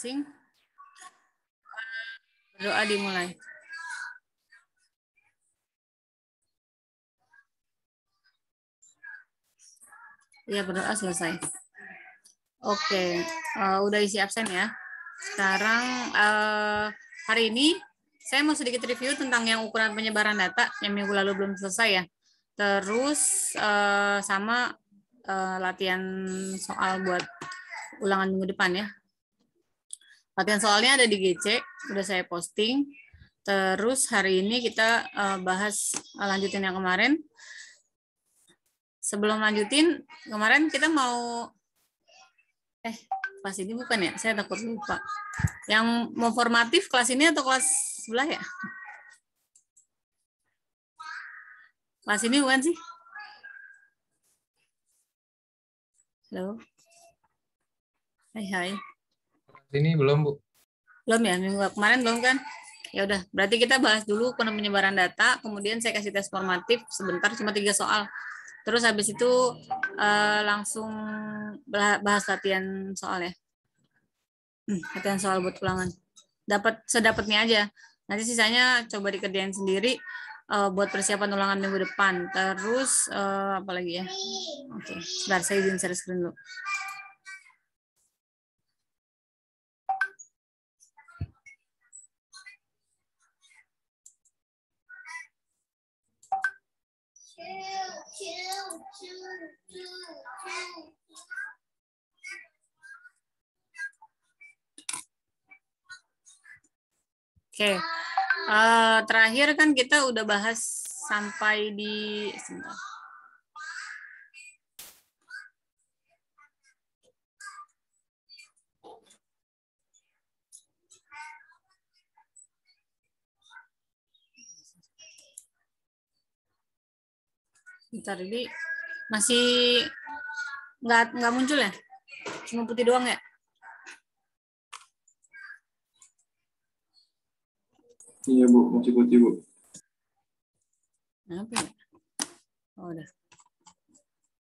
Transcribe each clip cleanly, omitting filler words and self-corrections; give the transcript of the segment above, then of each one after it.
masing-masing. Berdoa dimulai. Ya, berdoa selesai. Oke, udah isi absen ya. Sekarang hari ini saya mau sedikit review tentang yang ukuran penyebaran data yang minggu lalu belum selesai ya. Terus sama latihan soal buat ulangan minggu depan ya. Latihan soalnya ada di GC, udah saya posting. Terus hari ini kita bahas lanjutin yang kemarin. Sebelum lanjutin, kemarin kita mau kelas ini bukan ya? Saya takut lupa. Yang mau formatif kelas ini atau kelas sebelah ya? Kelas ini bukan sih? Halo. Hai. Ini belum, Bu. Belum ya? Minggu kemarin belum kan? Ya udah, berarti kita bahas dulu penyebaran data, kemudian saya kasih tes formatif sebentar, cuma 3 soal. Terus habis itu langsung bahas latihan soal ya. Latihan soal buat ulangan. Dapat sedapatnya aja. Nanti sisanya coba dikerjain sendiri buat persiapan ulangan minggu depan. Terus apa lagi ya? Oke, sebentar saya izin share screen dulu. Oke, terakhir kan kita udah bahas sampai di sebentar. Bentar, ini masih nggak muncul ya? Cuma putih doang ya? Iya, Bu, masih putih, Bu. Kenapa ya? Oh, udah.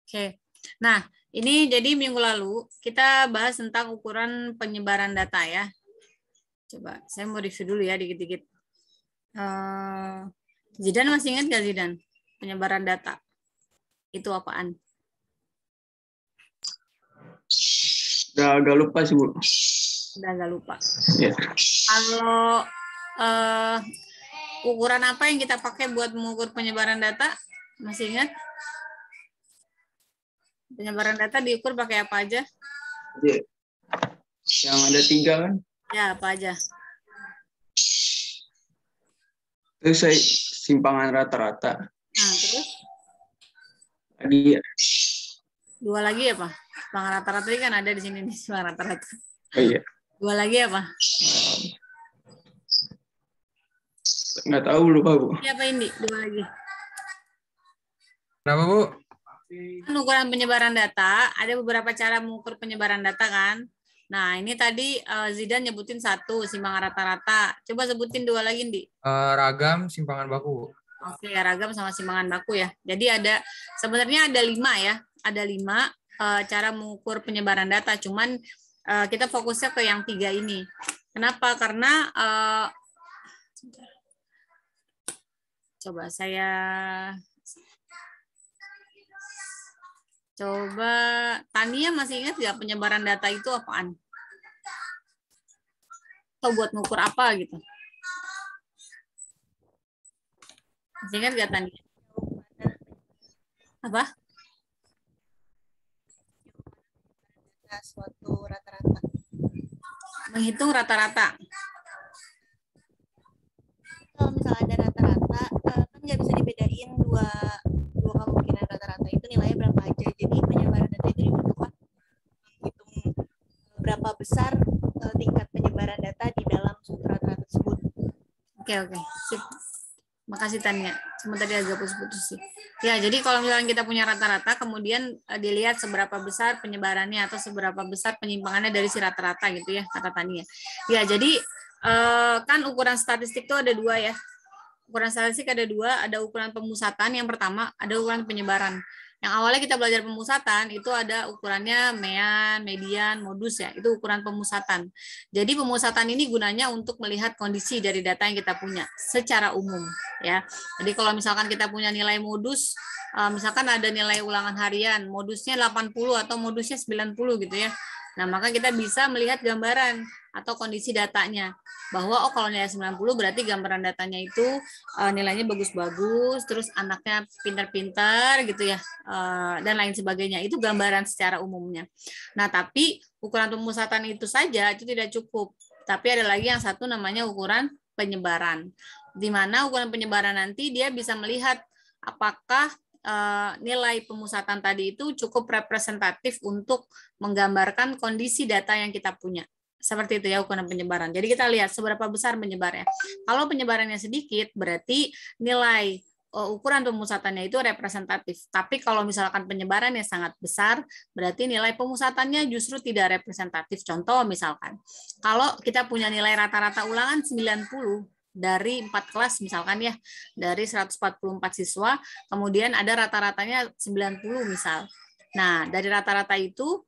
Oke. Nah, ini jadi minggu lalu kita bahas tentang ukuran penyebaran data ya. Coba, saya mau review dulu ya dikit-dikit. Zidan masih ingat nggak Zidan? Penyebaran data. Itu apaan? Udah agak lupa sih, Bu. Udah agak lupa. Ya. Kalau ukuran apa yang kita pakai buat mengukur penyebaran data? Masih ingat? Penyebaran data diukur pakai apa aja? Ya. Yang ada 3 kan? Ya, apa aja? Terus saya simpangan rata-rata. Nah, terus? Lagi ya. 2 lagi apa? Simpangan rata-rata ini kan ada di sini nih, simpangan rata-rata. Oh iya. 2 lagi apa? Nggak tahu, lupa, Bu. Siapa ini? 2 lagi. Kenapa, Bu? Kan ukuran penyebaran data, ada beberapa cara mengukur penyebaran data kan? Nah, ini tadi Zidan nyebutin 1, simpangan rata-rata. Coba sebutin 2 lagi, Ndi. Ragam, simpangan baku, Bu. Oke, ragam sama simpangan baku ya. Jadi sebenarnya ada 5 ya. Ada 5 cara mengukur penyebaran data. Cuman kita fokusnya ke yang 3 ini. Kenapa? Karena coba Tania masih ingat nggak penyebaran data itu apaan? Atau buat mengukur apa gitu? Masih ingat nggak Tania? Apa? Suatu rata-rata. Menghitung rata-rata. Kalau misalnya ada rata-rata, kan nggak bisa dibedain dua kemungkinan rata-rata itu nilainya berapa aja. Jadi penyebaran data itu dibutuhkan menghitung berapa besar tingkat penyebaran data di dalam suatu rata-rata tersebut. Oke, sip. Makasih Tania. Cuma tadi agak putus-putus sih. Ya, jadi kalau misalnya kita punya rata-rata, kemudian dilihat seberapa besar penyebarannya atau seberapa besar penyimpangannya dari si rata-rata gitu ya, kata Tania. Ya, jadi kan ukuran statistik itu ada 2 ya. Ukuran statistik ada 2, ada ukuran pemusatan yang pertama, ada ukuran penyebaran. Yang awalnya kita belajar pemusatan itu ada ukurannya mean, median, modus ya. Itu ukuran pemusatan. Jadi pemusatan ini gunanya untuk melihat kondisi dari data yang kita punya secara umum ya. Jadi kalau misalkan kita punya nilai modus, misalkan ada nilai ulangan harian, modusnya 80 atau modusnya 90 gitu ya. Nah, maka kita bisa melihat gambaran atau kondisi datanya. Bahwa oh kalau nilai 90 berarti gambaran datanya itu nilainya bagus-bagus, terus anaknya pintar-pintar gitu ya, dan lain sebagainya. Itu gambaran secara umumnya. Nah, tapi ukuran pemusatan itu saja itu tidak cukup. Tapi ada lagi yang satu namanya ukuran penyebaran. Di mana ukuran penyebaran nanti dia bisa melihat apakah nilai pemusatan tadi itu cukup representatif untuk menggambarkan kondisi data yang kita punya. Seperti itu ya ukuran penyebaran. Jadi kita lihat seberapa besar penyebarnya. Kalau penyebarannya sedikit, berarti nilai ukuran pemusatannya itu representatif. Tapi kalau misalkan penyebarannya sangat besar, berarti nilai pemusatannya justru tidak representatif. Contoh misalkan, kalau kita punya nilai rata-rata ulangan 90, dari 4 kelas misalkan ya, dari 144 siswa, kemudian ada rata-ratanya 90 misal. Nah, dari rata-rata itu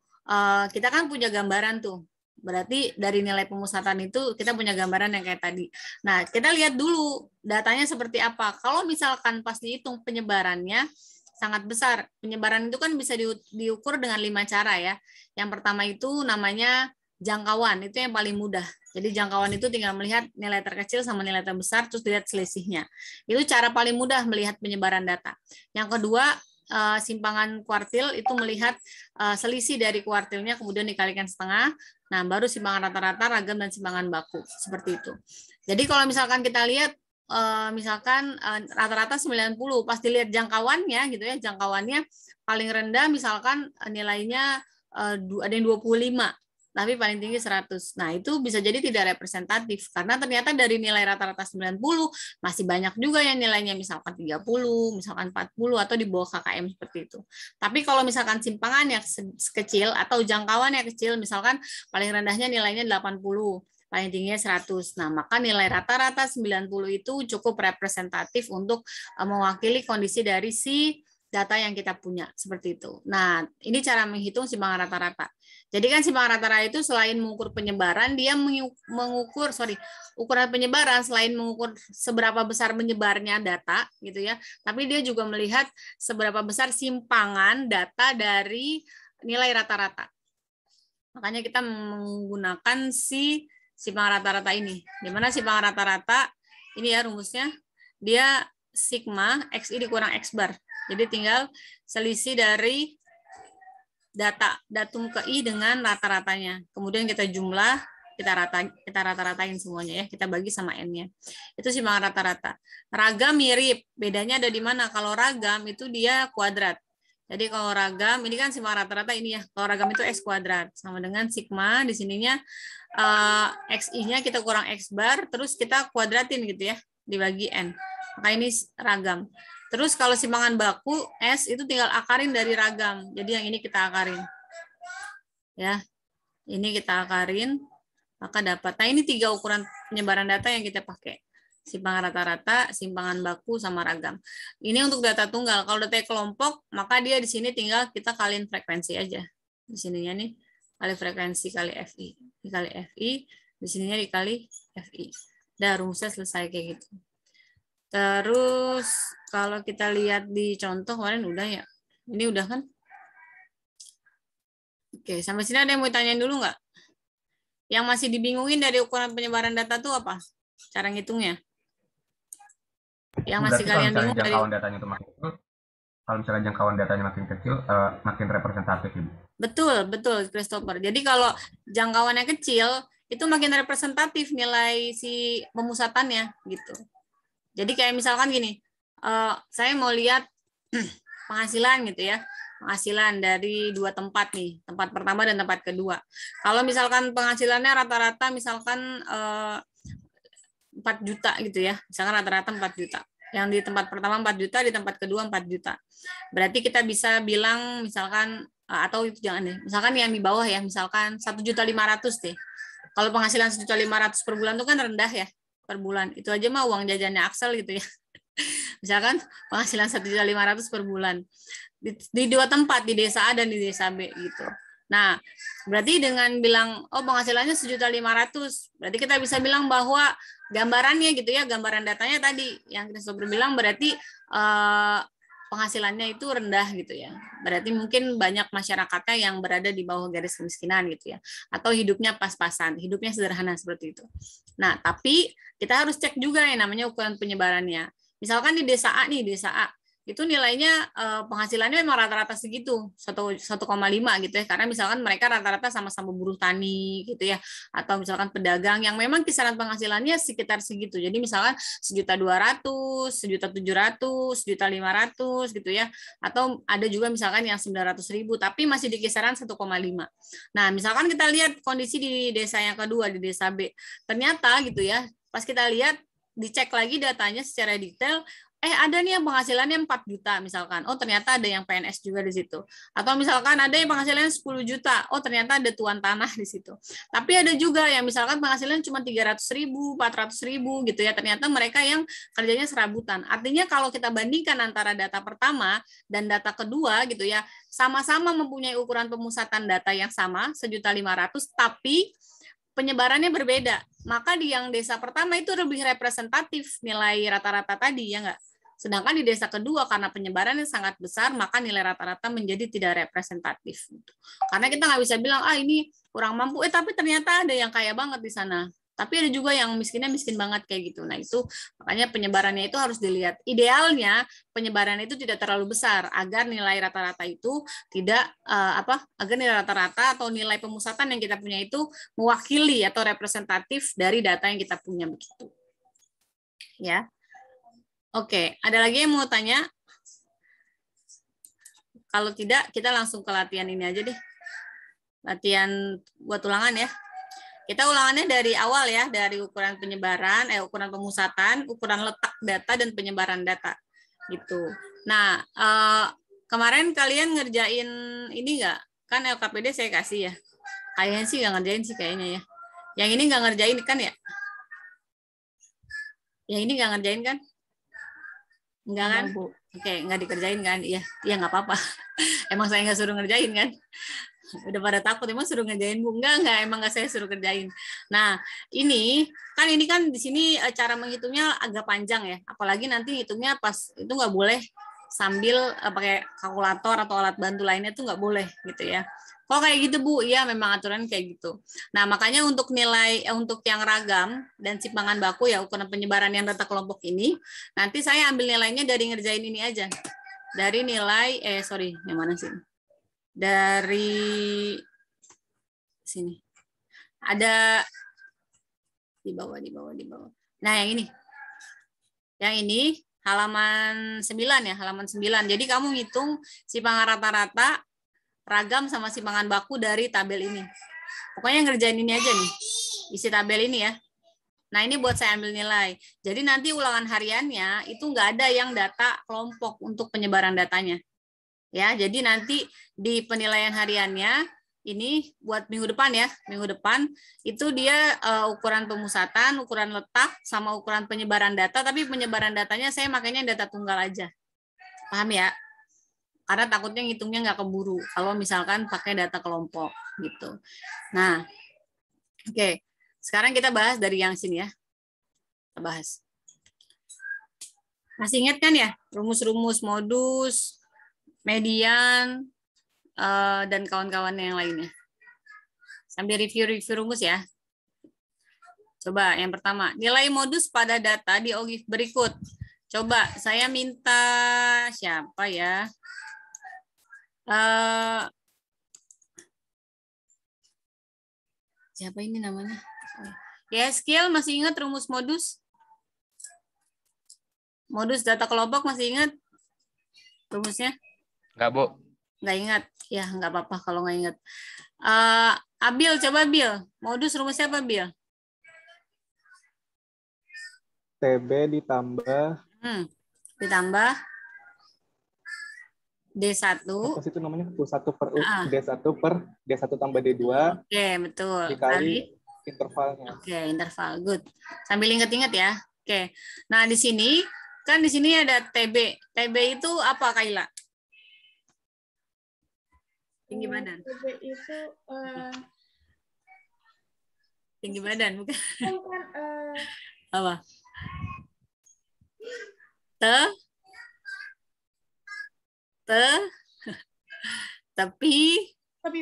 kita kan punya gambaran tuh. Berarti dari nilai pemusatan itu kita punya gambaran yang kayak tadi. Nah, kita lihat dulu datanya seperti apa. Kalau misalkan pas dihitung penyebarannya sangat besar. Penyebaran itu kan bisa diukur dengan 5 cara ya. Yang pertama itu namanya jangkauan, itu yang paling mudah. Jadi jangkauan itu tinggal melihat nilai terkecil sama nilai terbesar, terus lihat selisihnya. Itu cara paling mudah melihat penyebaran data. Yang kedua, simpangan kuartil itu melihat selisih dari kuartilnya kemudian dikalikan setengah. Nah, baru simpangan rata-rata, ragam, dan simpangan baku. Seperti itu. Jadi kalau misalkan kita lihat, misalkan rata-rata 90, pas dilihat jangkauannya gitu ya, jangkauannya paling rendah misalkan nilainya ada yang 25. Tapi paling tinggi 100. Nah, itu bisa jadi tidak representatif karena ternyata dari nilai rata-rata 90 masih banyak juga yang nilainya misalkan 30, misalkan 40 atau di bawah KKM seperti itu. Tapi kalau misalkan simpangannya kecil atau jangkauannya kecil, misalkan paling rendahnya nilainya 80, paling tingginya 100. Nah, maka nilai rata-rata 90 itu cukup representatif untuk mewakili kondisi dari si data yang kita punya seperti itu. Nah, ini cara menghitung simpangan rata-rata. Jadi kan simpangan rata-rata itu selain mengukur penyebaran, dia mengukur ukuran penyebaran selain mengukur seberapa besar menyebarnya data gitu ya, tapi dia juga melihat seberapa besar simpangan data dari nilai rata-rata. Makanya kita menggunakan si simpangan rata-rata ini. Di mana simpangan rata-rata ini ya rumusnya, dia sigma XI dikurang X bar. Jadi tinggal selisih dari datum ke I dengan rata-ratanya. Kemudian kita jumlah, kita rata-ratain semuanya ya. Kita bagi sama N-nya. Itu simpangan rata-rata. Ragam mirip. Bedanya ada di mana? Kalau ragam itu dia kuadrat. Jadi kalau ragam, ini kan simpangan rata-rata ini ya. Kalau ragam itu X kuadrat. Sama dengan sigma, di sininya XI-nya kita kurang X bar, terus kita kuadratin gitu ya. Dibagi N. Maka ini ragam. Terus kalau simpangan baku S itu tinggal akarin dari ragam. Jadi yang ini kita akarin. Ya. Ini kita akarin, maka dapat. Nah, ini 3 ukuran penyebaran data yang kita pakai. Simpangan rata-rata, simpangan baku, sama ragam. Ini untuk data tunggal. Kalau data kelompok, maka dia di sini tinggal kita kaliin frekuensi aja. Di sininya nih kali frekuensi kali FI. Dikali FI, di sininya dikali FI. Udah rumusnya selesai kayak gitu. Terus kalau kita lihat di contoh kemarin udah ya. Ini udah kan? Oke, sampai sini ada yang mau tanyain dulu nggak? Yang masih dibingungin dari ukuran penyebaran data tuh apa? Cara ngitungnya? Yang masih kalian bingung dari datanya itu makin kecil, kalau misalnya jangkauan datanya makin kecil, makin representatif, Ibu. Betul, Christopher. Jadi kalau jangkauannya kecil, itu makin representatif nilai si pemusatannya gitu. Jadi kayak misalkan gini, saya mau lihat penghasilan gitu ya, penghasilan dari 2 tempat nih, tempat pertama dan tempat kedua. Kalau misalkan penghasilannya rata-rata misalkan 4 juta gitu ya, misalkan rata-rata 4 juta. Yang di tempat pertama 4 juta, di tempat kedua 4 juta. Berarti kita bisa bilang misalkan, atau itu jangan deh, misalkan yang di bawah ya, misalkan 1.500.000 deh. Kalau penghasilan 1.500.000 per bulan itu kan rendah ya, per bulan. Itu aja mah uang jajannya Axel gitu ya. Misalkan penghasilan 1.500.000 per bulan. di dua tempat, di desa A dan di desa B gitu. Nah, berarti dengan bilang oh penghasilannya 1.500.000, berarti kita bisa bilang bahwa gambarannya gitu ya, gambaran datanya tadi yang kita sudah bilang berarti penghasilannya itu rendah gitu ya. Berarti mungkin banyak masyarakatnya yang berada di bawah garis kemiskinan gitu ya, atau hidupnya pas-pasan, hidupnya sederhana seperti itu. Nah, tapi kita harus cek juga yang namanya ukuran penyebarannya. Misalkan di desa A nih, desa A itu nilainya penghasilannya memang rata-rata segitu 1,5 gitu ya, karena misalkan mereka rata-rata sama-sama buruh tani gitu ya, atau misalkan pedagang yang memang kisaran penghasilannya sekitar segitu. Jadi misalkan 1.200.000, 1.700.000, 1.500.000 gitu ya, atau ada juga misalkan yang 900.000 tapi masih di kisaran 1,5. Nah, misalkan kita lihat kondisi di desa yang kedua, di desa B, ternyata gitu ya, pas kita lihat dicek lagi datanya secara detail, ada nih yang penghasilannya 4 juta misalkan. Oh, ternyata ada yang PNS juga di situ. Atau misalkan ada yang penghasilannya 10 juta. Oh, ternyata ada tuan tanah di situ. Tapi ada juga yang misalkan penghasilannya cuma 300.000, 400.000 gitu ya. Ternyata mereka yang kerjanya serabutan. Artinya kalau kita bandingkan antara data pertama dan data kedua gitu ya, sama-sama mempunyai ukuran pemusatan data yang sama, 1.500.000, tapi penyebarannya berbeda. Maka di yang desa pertama itu lebih representatif nilai rata-rata tadi, ya nggak? Sedangkan di desa kedua karena penyebarannya sangat besar, maka nilai rata-rata menjadi tidak representatif. Karena kita nggak bisa bilang, ini kurang mampu, tapi ternyata ada yang kaya banget di sana. Tapi ada juga yang miskinnya miskin banget kayak gitu. Nah itu makanya penyebarannya itu harus dilihat. Idealnya penyebaran itu tidak terlalu besar agar nilai rata-rata itu tidak agar nilai rata-rata atau nilai pemusatan yang kita punya itu mewakili atau representatif dari data yang kita punya begitu. Ya. Oke, ada lagi yang mau tanya? Kalau tidak, kita langsung ke latihan ini aja deh. Latihan buat ulangan ya. Kita ulangannya dari awal ya, dari ukuran penyebaran, ukuran pemusatan, ukuran letak data, dan penyebaran data. Gitu. Nah, kemarin kalian ngerjain ini nggak? Kan LKPD saya kasih ya. Kayaknya sih nggak ngerjain sih kayaknya ya. Yang ini nggak ngerjain kan ya? Yang ini nggak ngerjain kan? Enggak kan? Bu. Oke, nggak dikerjain kan? Iya, nggak apa-apa. Emang saya nggak suruh ngerjain kan? Udah pada takut, emang suruh ngerjain Bu? Enggak, emang nggak saya suruh kerjain. Nah, ini kan di sini cara menghitungnya agak panjang ya. Apalagi nanti hitungnya pas itu nggak boleh sambil pakai kalkulator atau alat bantu lainnya tuh nggak boleh gitu ya. Oh kayak gitu Bu, iya memang aturan kayak gitu. Nah makanya untuk nilai untuk yang ragam dan simpangan baku ya ukuran penyebaran yang data kelompok ini, nanti saya ambil nilainya dari ngerjain ini aja. Dari nilai, yang mana sih? Dari sini. Ada di bawah. Nah yang ini. Yang ini halaman 9 ya, halaman 9. Jadi kamu ngitung simpangan rata-rata, ragam sama simpangan baku dari tabel ini. Pokoknya ngerjain ini aja nih. Isi tabel ini ya. Nah, ini buat saya ambil nilai. Jadi nanti ulangan hariannya itu nggak ada yang data kelompok untuk penyebaran datanya. Ya, jadi nanti di penilaian hariannya ini buat minggu depan ya. Minggu depan itu dia ukuran pemusatan, ukuran letak sama ukuran penyebaran data, tapi penyebaran datanya saya makanya data tunggal aja. Paham ya? Karena takutnya ngitungnya nggak keburu kalau misalkan pakai data kelompok gitu. Nah, oke. Sekarang kita bahas dari yang sini ya. Kita bahas. Masih ingat kan ya rumus-rumus modus, median, dan kawan-kawannya yang lainnya. Sambil review rumus ya. Coba yang pertama, nilai modus pada data di OGIF berikut. Coba saya minta siapa ya? Siapa ini namanya? Ya, skill masih ingat rumus modus? Modus data kelompok masih ingat rumusnya? Enggak, Bu. Nggak ingat? Ya, nggak apa-apa kalau nggak ingat. Abil, coba Bil. Modus rumusnya apa, Bil? TB ditambah ditambah D1. Apa sih itu namanya? U1 per D1 per D1 tambah D2. Oke, betul. Dikali intervalnya. Oke, interval. Good. Sambil ingat-ingat ya. Oke. Nah, di sini ada TB. TB itu apa, Kaila? Tinggi badan. TB itu Tinggi badan bukan? kan Apa? Te te tepi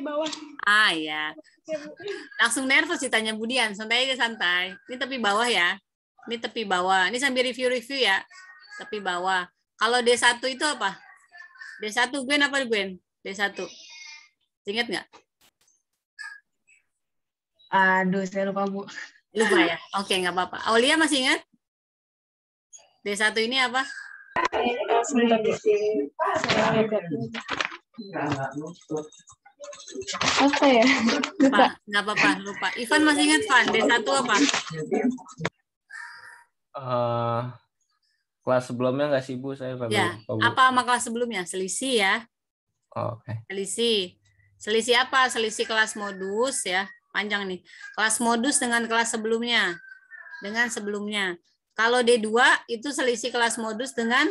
bawah. Ah ya. Ya, Bu. Langsung nervous ditanya Budian. Santai aja santai. Ini tepi bawah ya. Ini tepi bawah. Ini sambil review-review ya. Tepi bawah. Kalau D1 itu apa? D1 Gwen apa Gwen? D1. Ingat nggak? Aduh, saya lupa, Bu. Lupa ya? Oke, nggak apa-apa. Aulia masih ingat? D1 ini apa? Sebentar di sini. Saya lihat. Apa ya? Lupa. Nggak apa-apa, lupa. Ivan masih ingat, Van? D1 apa? Kelas sebelumnya nggak sih, Bu? Saya Ya, apa sama kelas sebelumnya? Selisih ya. Oh, oke. Selisih. Selisih apa? Selisih kelas modus ya. Panjang nih. Kelas modus dengan kelas sebelumnya. Dengan sebelumnya. Kalau D2 itu selisih kelas modus dengan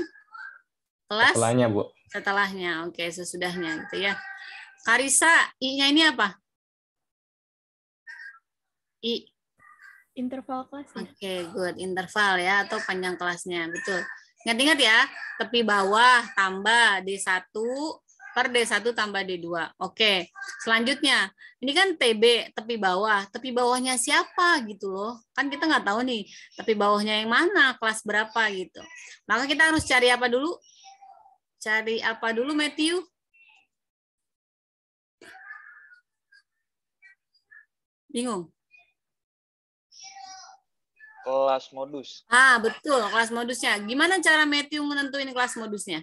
kelas Setelahnya, Bu. Setelahnya. Oke, sesudahnya gitu ya. Karisa, I-nya ini apa? I. Interval kelas ya? Oke, good. Interval ya, atau panjang kelasnya. Betul. Ingat-ingat ya, tepi bawah tambah D1 per D1 tambah D2. Oke, selanjutnya. Ini kan TB, tepi bawah. Tepi bawahnya siapa gitu loh. Kan kita nggak tahu nih, tepi bawahnya yang mana, kelas berapa gitu. Maka kita harus cari apa dulu? Cari apa dulu, Matthew? Bingung? Kelas modus. Ah, betul, kelas modusnya. Gimana cara Matthew menentuin kelas modusnya?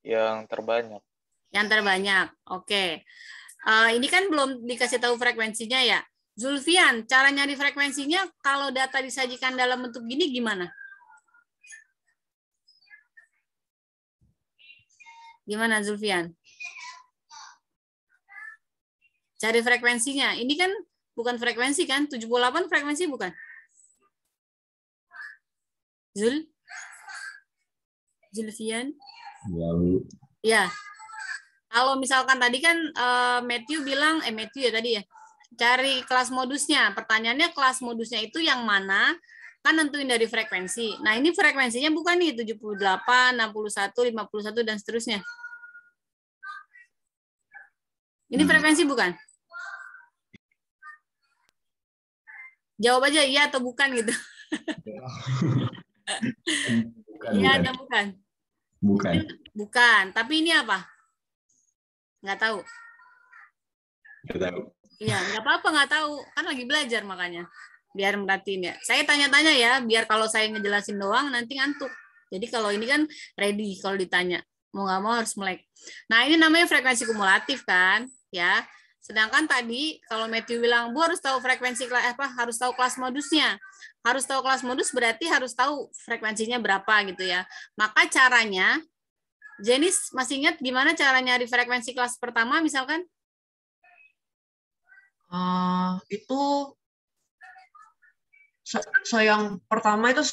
Yang terbanyak. Yang terbanyak. Oke. Ini kan belum dikasih tahu frekuensinya ya. Zulfian, cara nyari frekuensinya kalau data disajikan dalam bentuk gini gimana? Gimana Zulfian? Cari frekuensinya. Ini kan bukan frekuensi kan? 78 frekuensi bukan? Zulfian? Ya, Bu. Ya. Kalau misalkan tadi kan Matthew bilang, Matthew ya tadi ya, cari kelas modusnya. Pertanyaannya kelas modusnya itu yang mana? Kan nentuin dari frekuensi. Nah ini frekuensinya bukan nih 78, 61, 51, dan seterusnya. Ini frekuensi bukan? Jawab aja iya atau bukan gitu. Iya atau bukan? Bukan. Bukan. Tapi ini apa? Nggak tahu. Nggak tahu. Iya, nggak apa-apa nggak tahu. Kan lagi belajar makanya. Biar merhatiin ya. Saya tanya-tanya ya, biar kalau saya ngejelasin doang nanti ngantuk. Jadi kalau ini kan ready kalau ditanya. Mau nggak mau harus melek. Nah ini namanya frekuensi kumulatif kan, ya. Sedangkan tadi kalau Matthew bilang, Bu harus tahu frekuensi harus tahu kelas modusnya. Harus tahu kelas modus berarti harus tahu frekuensinya berapa gitu ya. Maka caranya, Jenis masih ingat gimana cara nyari frekuensi kelas pertama misalkan? Itu yang pertama itu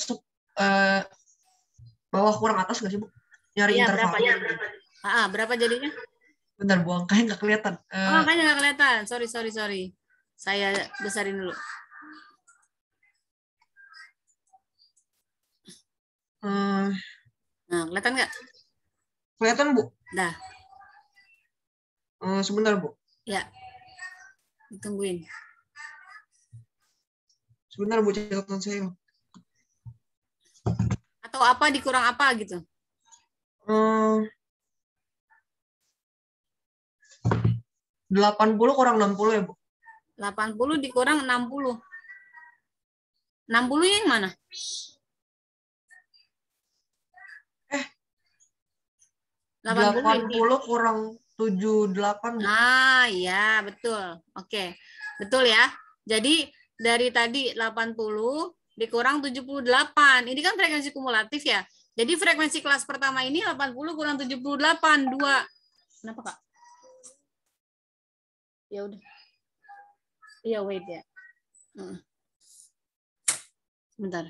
bawah kurang atas nggak sih, Bu? Nyari Iya, intervalnya. Berapa jadinya? Bentar, Bu, angkanya nggak kelihatan. Angkanya nggak kelihatan. Sorry. Saya besarin dulu. Nah, kelihatan nggak? Kelihatan, Bu. Dah. Sebentar, Bu. Ya. Ditungguin. Sebentar, Bu, catatan saya. Atau apa dikurang apa gitu? 80 kurang 60 ya, Bu? 80 dikurang 60. 60 yang mana? 80 kurang 78. Iya, betul. Oke. Betul ya. Jadi dari tadi 80 dikurang 78. Ini kan frekuensi kumulatif ya. Jadi frekuensi kelas pertama ini 80 kurang 78, 2. Kenapa, Kak? Ya udah. Iya, wait ya. Sebentar.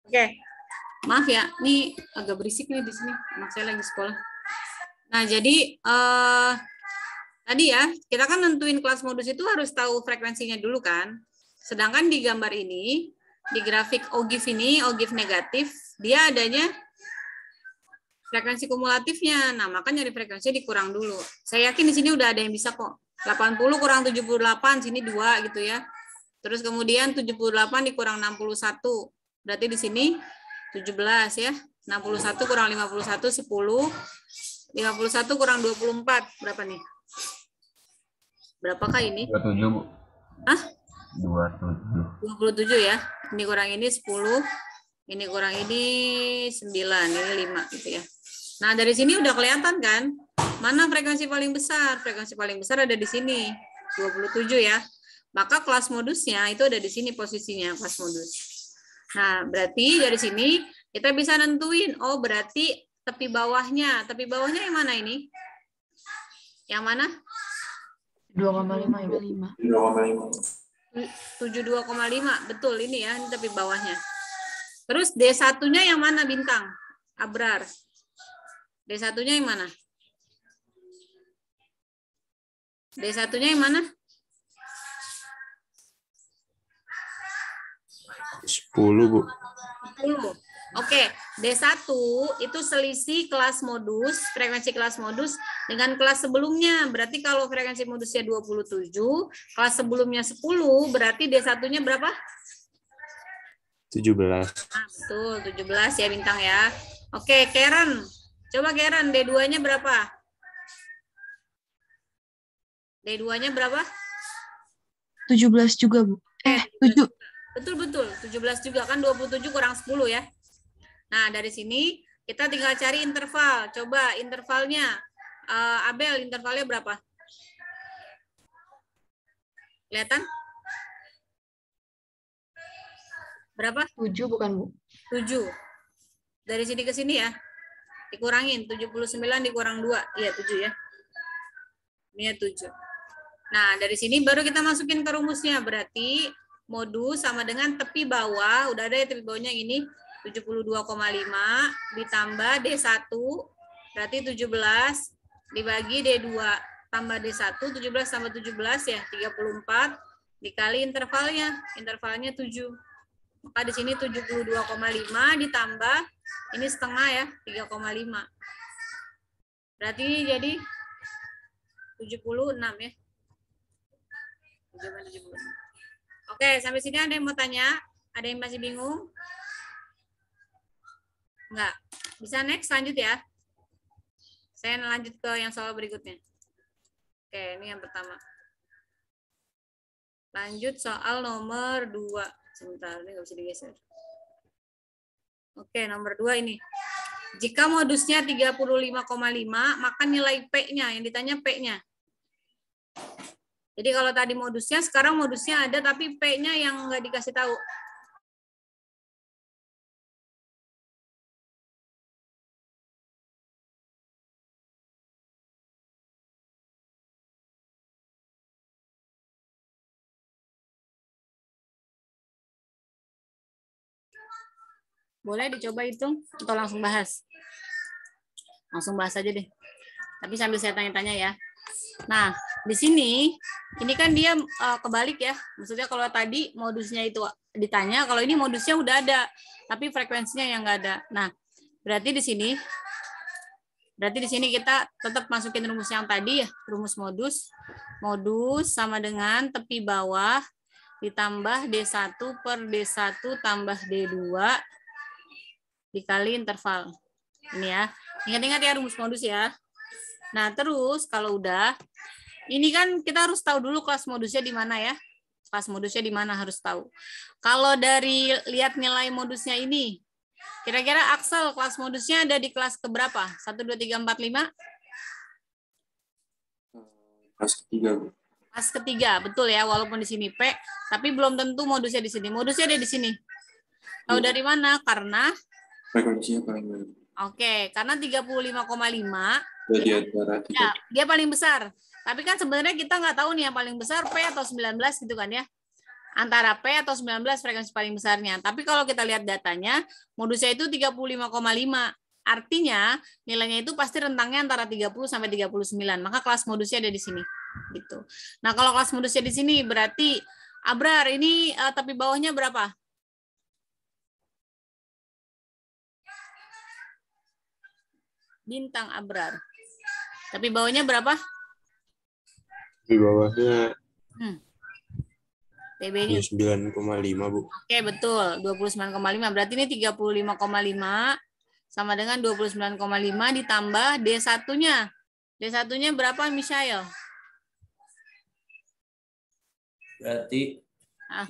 Oke. Maaf ya, ini agak berisik nih di sini. Anak saya lagi sekolah. Nah, jadi tadi ya, kita kan nentuin kelas modus itu harus tahu frekuensinya dulu kan. Sedangkan di gambar ini, di grafik OGIF ini, OGIF negatif, dia adanya frekuensi kumulatifnya. Nah, maka nyari frekuensinya dikurang dulu. Saya yakin di sini udah ada yang bisa kok. 80 kurang 78, sini 2 gitu ya. Terus kemudian 78 dikurang 61. Berarti di sini 17 ya. 61 kurang 51, 10. 51 kurang 24, berapa nih? Berapakah ini? 27, Bu. Hah? 27. 27 ya. Ini kurang ini 10. Ini kurang ini 9, ini 5 gitu ya. Nah, dari sini udah kelihatan kan? Mana frekuensi paling besar? Frekuensi paling besar ada di sini, 27 ya. Maka kelas modusnya itu ada di sini posisinya, kelas modus. Nah, berarti dari sini kita bisa nentuin, oh berarti tepi bawahnya. Tepi bawahnya yang mana ini? Yang mana? 2,5 Ibu. 72,5. Betul ini ya, ini tepi bawahnya. Terus D1-nya yang mana Bintang? Abrar. D1-nya yang mana? D1-nya yang mana? 10, Bu. 10. Oke, D1 itu selisih kelas modus, frekuensi kelas modus dengan kelas sebelumnya. Berarti kalau frekuensi modusnya 27, kelas sebelumnya 10, berarti D1-nya berapa? 17. Nah, betul, 17 ya Bintang ya. Oke, Karen. Coba Karen, D2-nya berapa? D2-nya berapa? 17 juga, Bu. 7. Betul, 17 juga kan 27 kurang 10 ya. Nah, dari sini kita tinggal cari interval. Coba intervalnya. Abel, intervalnya berapa? Kelihatan? Berapa? 7 bukan, Bu? 7. Dari sini ke sini ya. Dikurangin. 79 dikurang 2. Iya, 7 ya. Ini ya 7. Nah, dari sini baru kita masukin ke rumusnya. Berarti modus sama dengan tepi bawah. Udah ada ya tepi bawahnya ini. 72,5 ditambah D1 berarti 17 dibagi D2 tambah D1 17 tambah 17 ya 34 dikali intervalnya 7. Maka di sini 72,5 ditambah ini setengah ya 3,5. Berarti jadi 76 ya. 76. Oke, sampai sini ada yang mau tanya? Ada yang masih bingung? Enggak. Bisa next, lanjut ya. Saya lanjut ke yang soal berikutnya. Oke, ini yang pertama. Lanjut soal nomor 2. Sebentar, ini nggak bisa digeser. Oke, nomor 2 ini. Jika modusnya 35,5, maka nilai P-nya, yang ditanya P-nya. Jadi kalau tadi modusnya, sekarang modusnya ada, tapi P-nya yang nggak dikasih tahu. Boleh dicoba hitung atau langsung bahas? Langsung bahas aja deh. Tapi sambil saya tanya-tanya ya. Nah, di sini, ini kan dia kebalik ya. Maksudnya kalau tadi modusnya itu ditanya, kalau ini modusnya udah ada, tapi frekuensinya yang nggak ada. Nah, berarti di sini kita tetap masukin rumus yang tadi ya, rumus modus. Modus sama dengan tepi bawah ditambah D1 per D1 tambah D2 dikali interval. Ini ya. Ingat-ingat ya rumus modus ya. Nah, terus kalau udah, ini kan kita harus tahu dulu kelas modusnya di mana ya. Kelas modusnya di mana harus tahu. Kalau dari lihat nilai modusnya ini, kira-kira Axel kelas modusnya ada di kelas keberapa? 1, 2, 3, 4, 5? Kelas ketiga, Bu. Kelas ketiga, betul ya. Walaupun di sini P, tapi belum tentu modusnya di sini. Modusnya ada di sini. Tahu dari mana? Karena Frekuensinya paling banyak. Oke, karena 35,5 Di antara ya, dia paling besar. Tapi kan sebenarnya kita nggak tahu nih yang paling besar P atau 19 gitu kan ya. antara P atau 19 frekuensi paling besarnya. Tapi kalau kita lihat datanya, modusnya itu 35,5. Artinya nilainya itu pasti rentangnya antara 30 sampai 39. Maka kelas modusnya ada di sini. Gitu. Nah, kalau kelas modusnya di sini berarti Abrar ini tapi bawahnya berapa? Bintang Abrar. Tapi bawahnya berapa? Di bawahnya TB-nya 9,5, Bu. Oke, betul. 29,5. Berarti ini 35,5 sama dengan 29,5 ditambah D1-nya. D1-nya berapa, Michael? Berarti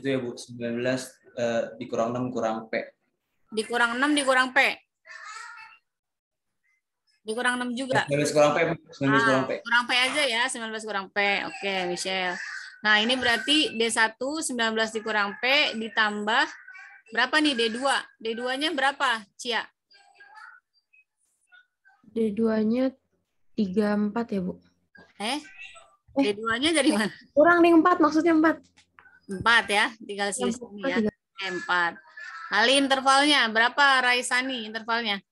itu ya, Bu, 19 dikurang 6 kurang P. Dikurang 6 dikurang P. Dikurang 6 juga. 19 kurang P, Bu. 19 kurang P. Kurang P aja ya, 19 kurang P. Oke, Michelle. Nah, ini berarti D1 19 dikurang P ditambah berapa nih D2? D2-nya berapa, Cia? D2-nya 34 ya, Bu. D2-nya dari mana? Kurang nih 4, maksudnya 4. 4 ya, tinggal sini ya. 4. Kali intervalnya berapa, Raisani intervalnya?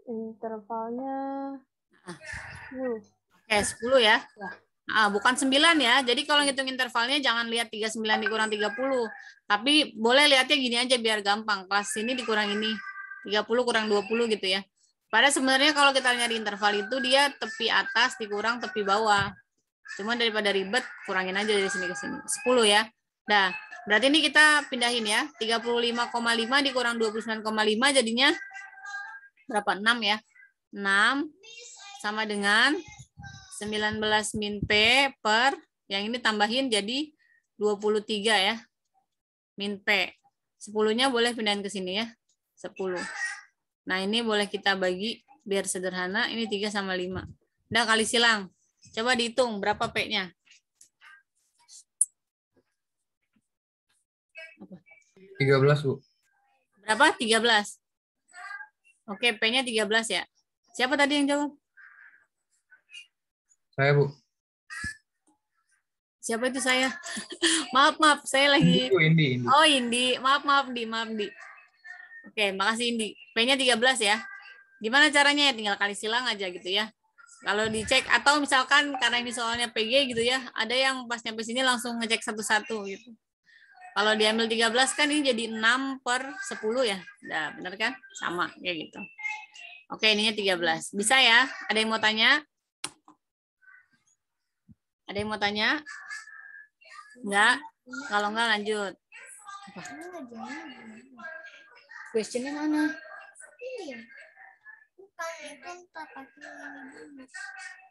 Intervalnya 10. Oke, 10 ya. Bukan 9 ya. Jadi kalau ngitung intervalnya jangan lihat 39 dikurang 30. Tapi boleh lihatnya gini aja biar gampang. Kelas ini dikurang ini. 30 kurang 20 gitu ya. Padahal sebenarnya kalau kita nyari interval itu dia tepi atas dikurang tepi bawah. Cuma daripada ribet, kurangin aja dari sini ke sini. 10 ya. Nah, berarti ini kita pindahin ya. 35,5 dikurang 29,5 jadinya berapa? 6 ya. 6 sama dengan 19 min P per, yang ini tambahin jadi 23 ya. Min P. 10-nya boleh pindahin ke sini ya. 10. Nah, ini boleh kita bagi biar sederhana. Ini 3 sama 5. Udah kali silang. Coba dihitung berapa P-nya. 13, Bu. Berapa? 13. Oke, P-nya 13 ya. Siapa tadi yang jawab? Saya, Bu. Siapa itu saya? Maaf, saya lagi. Indi. Oh, Indi. Maaf, Di. Oke, makasih Indi. P-nya 13 ya. Gimana caranya? Tinggal kali silang aja gitu ya. Kalau dicek, atau misalkan karena ini soalnya PG gitu ya, ada yang pas nyampe sini langsung ngecek satu-satu gitu. Kalau diambil 13 kan ini jadi 6 per 10 ya. Nah, benar kan? Sama kayak gitu. Oke, ininya 13. Bisa ya? Ada yang mau tanya? Ada yang mau tanya? Enggak? Kalau enggak lanjut. Apa? Questionnya mana?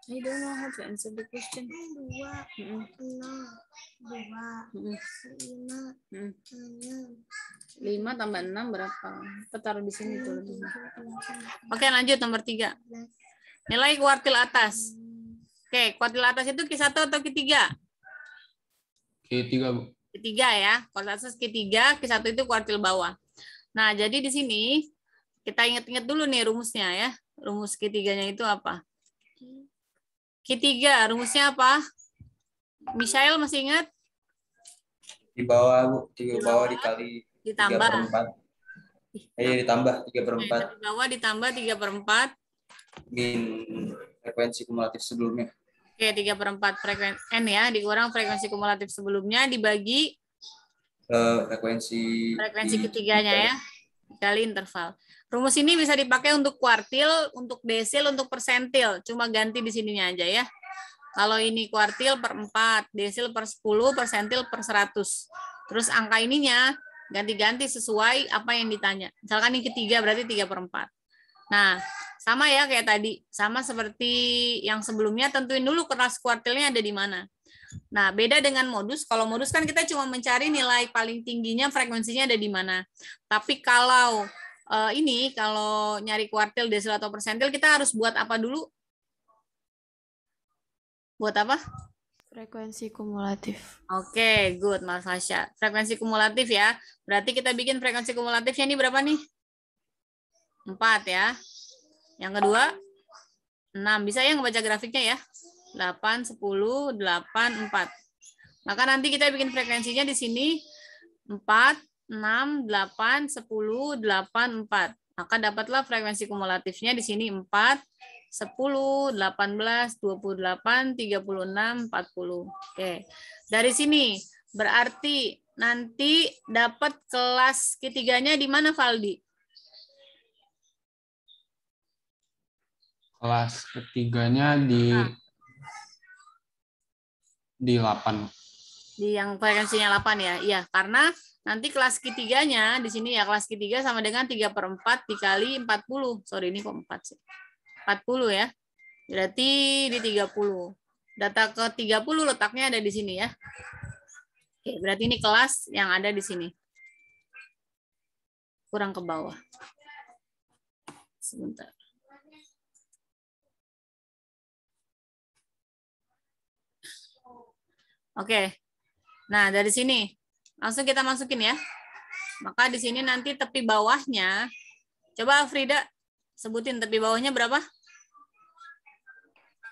I don't know how to answer the question. 2, 6, 2, 5, 5 tambah 6 berapa? Kita taruh di sini tuh. Oke, lanjut nomor 3. Nilai kuartil atas. Oke, kuartil atas itu Q1 atau Q3? Q3, Bu. Q3 ya. Kuartil atas Q3, Q1 itu kuartil bawah. Nah, jadi di sini kita ingat-ingat dulu nih rumusnya ya. Rumus Q3-nya itu apa? Q3, rumusnya apa? Michael masih ingat? Di bawah, Bu. Di bawah dikali ditambah 3/4. Ditambah 3/4. Di bawah ditambah 3/4. Min frekuensi kumulatif sebelumnya. Oke, 3/4 frekuensi N ya, dikurang frekuensi kumulatif sebelumnya dibagi frekuensi ketiganya ya, kali interval. Rumus ini bisa dipakai untuk kuartil, untuk desil, untuk persentil. Cuma ganti di sininya aja ya. Kalau ini kuartil per 4, desil per 10, persentil per 100. Terus angka ininya ganti-ganti sesuai apa yang ditanya. Misalkan ini ketiga berarti 3/4. Nah, sama ya kayak tadi. Sama seperti yang sebelumnya, tentuin dulu kelas kuartilnya ada di mana. Nah, beda dengan modus. Kalau modus kan kita cuma mencari nilai paling tingginya, frekuensinya ada di mana. Tapi kalau kalau nyari kuartil, desil, atau persentil, kita harus buat apa dulu? Buat apa? Frekuensi kumulatif. Oke, good, Mas Fasya. Frekuensi kumulatif ya. Berarti kita bikin frekuensi kumulatifnya ini berapa nih? 4 ya. Yang kedua, 6. Bisa ya ngebaca grafiknya ya? 8, 10, 8, 4. Maka nanti kita bikin frekuensinya di sini 4, 6, 8, 10, 8, 4. Maka dapatlah frekuensi kumulatifnya di sini 4, 10, 18, 28, 36, 40. Oke. Dari sini berarti nanti dapat kelas ketiganya di mana, Valdi? Kelas ketiganya di 8. Di yang frekuensinya 8 ya. Iya, karena nanti kelas ketiganya di sini ya, kelas ketiga sama dengan 3/4 dikali 40. Sorry, ini kok 4 sih. 40 ya. Berarti di 30. Data ke 30 letaknya ada di sini ya. Oke, berarti ini kelas yang ada di sini. Kurang ke bawah. Sebentar. Oke. Nah, dari sini langsung kita masukin ya. Maka di sini nanti tepi bawahnya, coba Frida sebutin tepi bawahnya berapa?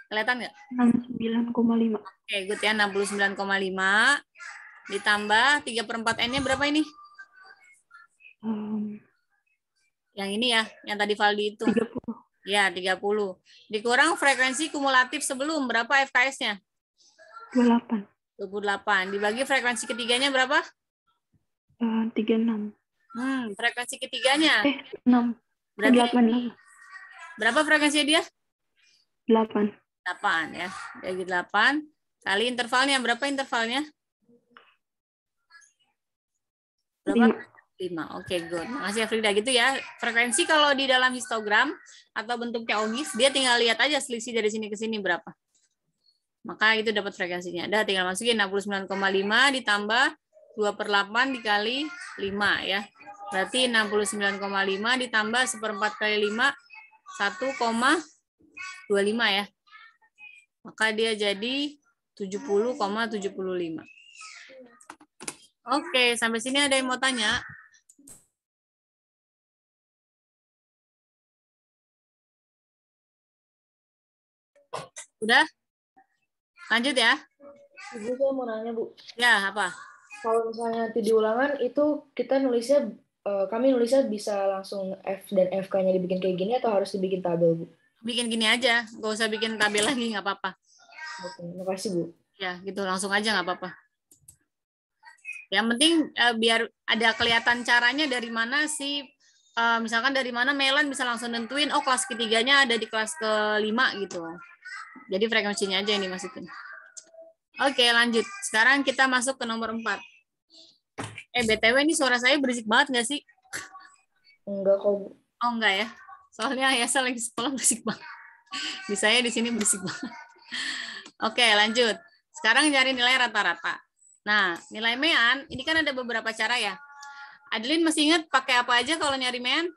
Kelihatan nggak? 69,5. Oke, good ya, 69,5. Ditambah 3/4 N-nya berapa ini? Yang ini ya, yang tadi Valdi itu. 30. Ya, 30. Dikurang frekuensi kumulatif sebelum, berapa FKS-nya? 28. 28. Dibagi frekuensi ketiganya berapa? 36. Frekuensi ketiganya? 6. Berarti 8. Berapa frekuensinya dia? 8. 8 ya. Bagi 8. Kali intervalnya. Berapa intervalnya? Berapa? 5. Oke, good. Makasih ya Frida. Gitu ya. Frekuensi kalau di dalam histogram atau bentuknya OGIF, dia tinggal lihat aja selisih dari sini ke sini berapa. Maka itu dapat frekuensinya. Udah tinggal masukin 69,5 ditambah 2/8 dikali 5 ya. Berarti 69,5 ditambah 1/4 kali 5, 1,25 ya. Maka dia jadi 70,75. Oke, sampai sini ada yang mau tanya? Udah? Lanjut ya. Ibu, saya mau nanya, Bu. Ya, apa? Kalau misalnya nanti di ulangan itu kita nulisnya, kami nulisnya bisa langsung F dan FK-nya dibikin kayak gini atau harus dibikin tabel, Bu? Bikin gini aja, nggak usah bikin tabel lagi, nggak apa-apa. Oke, makasih, Bu. Ya, gitu langsung aja nggak apa-apa. Yang penting biar ada kelihatan caranya dari mana sih, misalkan dari mana Melan bisa langsung nentuin, oh kelas ketiganya ada di kelas ke-5 gitu. Jadi frekuensinya aja yang dimasukin. Oke, lanjut. Sekarang kita masuk ke nomor 4. BTW ini suara saya berisik banget nggak sih? Enggak kok, Bu. Oh, enggak ya. Soalnya Ayasa lagi sekolah berisik banget. Di saya di sini berisik banget. Oke, lanjut. Sekarang cari nilai rata-rata. Nah, nilai mean, ini kan ada beberapa cara ya. Adeline masih ingat pakai apa aja kalau nyari mean?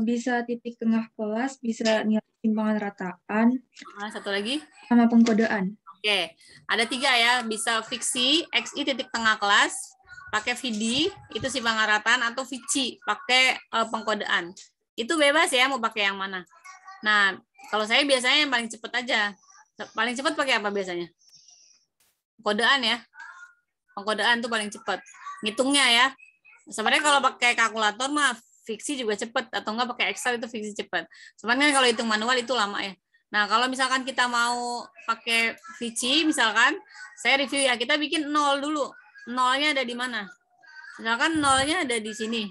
Bisa titik tengah kelas, bisa nilai timbangan rataan. Satu lagi? Sama pengkodean. Oke, ada 3 ya. Bisa fiksi, XI titik tengah kelas, pakai VD, itu timbangan rataan, atau VC, pakai pengkodean. Itu bebas ya, mau pakai yang mana. Nah, kalau saya biasanya yang paling cepat aja. Paling cepat pakai apa biasanya? Pengkodean ya. Pengkodean tuh paling cepat. Ngitungnya ya. Sebenarnya kalau pakai kalkulator mah fiksi juga cepat, atau enggak pakai Excel itu fiksi cepat. Sebenarnya kalau hitung manual itu lama ya. Nah, kalau misalkan kita mau pakai fiksi, misalkan saya review ya, kita bikin 0 dulu. Nolnya ada di mana? Misalkan nolnya ada di sini.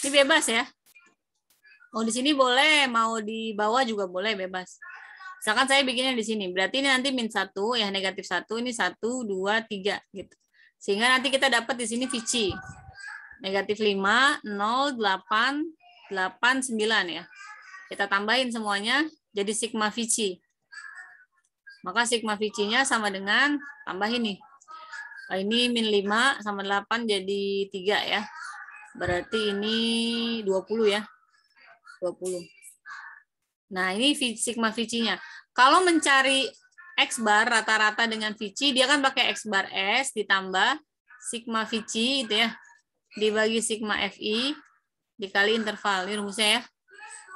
Ini bebas ya. Mau di sini boleh, mau di bawah juga boleh, bebas. Misalkan saya bikinnya di sini. Berarti ini nanti min 1, ya negatif 1, ini 1, 2, 3 gitu. Sehingga nanti kita dapat di sini fiksi. Negatif 5, 0, 8, 8, 9 ya. Kita tambahin semuanya jadi sigma fiksi. Maka sigma fiksi-nya sama dengan, tambah ini. Ini min 5 sama 8 jadi 3 ya. Berarti ini 20 ya. 20. Nah, ini sigma fiksi-nya. Kalau mencari X bar rata-rata dengan fiksi, dia kan pakai X bar S ditambah sigma fiksi itu ya. Dibagi sigma FI dikali interval. Ini rumusnya ya.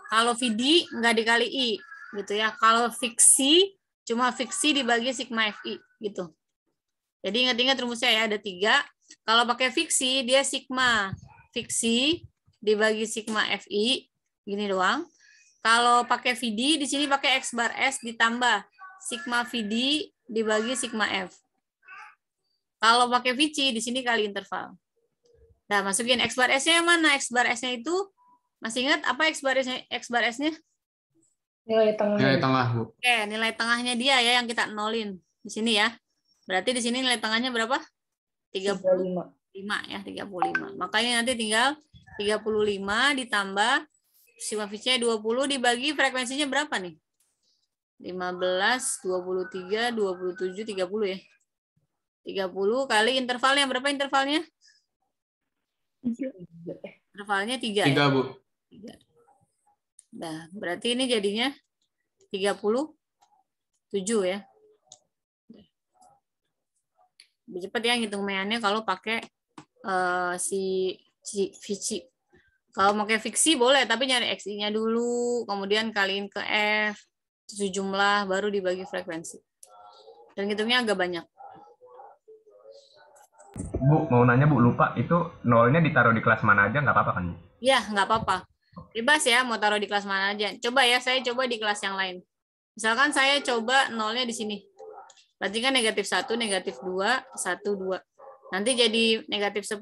Kalau VD nggak dikali I. gitu ya. Kalau fiksi, cuma fiksi dibagi sigma FI gitu. Jadi ingat-ingat rumusnya ya, ada 3. Kalau pakai fiksi, dia sigma fiksi dibagi sigma FI, gini doang. Kalau pakai VD, di sini pakai X bar S ditambah sigma VD dibagi sigma F. Kalau pakai Vici, di sini kali interval. Nah, masukin X bar S-nya yang mana? X bar S-nya itu, masih ingat apa X bar S-nya? Nilai tengah. Nilai tengah, Bu. Oke, nilai tengahnya dia ya yang kita nolin di sini ya. Berarti di sini nilai tengahnya berapa? 35 ya, 35. Makanya nanti tinggal 35 ditambah sigma Vici-nya 20 dibagi frekuensinya berapa nih? 15, 23, 27, 30 ya. 30 kali intervalnya berapa intervalnya? Intervalnya 3 ya? 3, Bu. 3. Nah, berarti ini jadinya 37 ya. Lebih cepat ya ngitung meannya kalau pakai si Vici. Kalau pakai fiksi boleh, tapi nyari XI-nya dulu, kemudian kaliin ke F, 7 jumlah, baru dibagi frekuensi. Dan hitungnya agak banyak. Bu, mau nanya Bu, lupa itu nolnya ditaruh di kelas mana aja, nggak apa-apa kan? Ya, nggak apa-apa. Bebas ya, mau taruh di kelas mana aja. Coba ya, saya coba di kelas yang lain. Misalkan saya coba nolnya di sini. Berarti kan negatif 1, negatif 2, 1, 2. Nanti jadi negatif 10,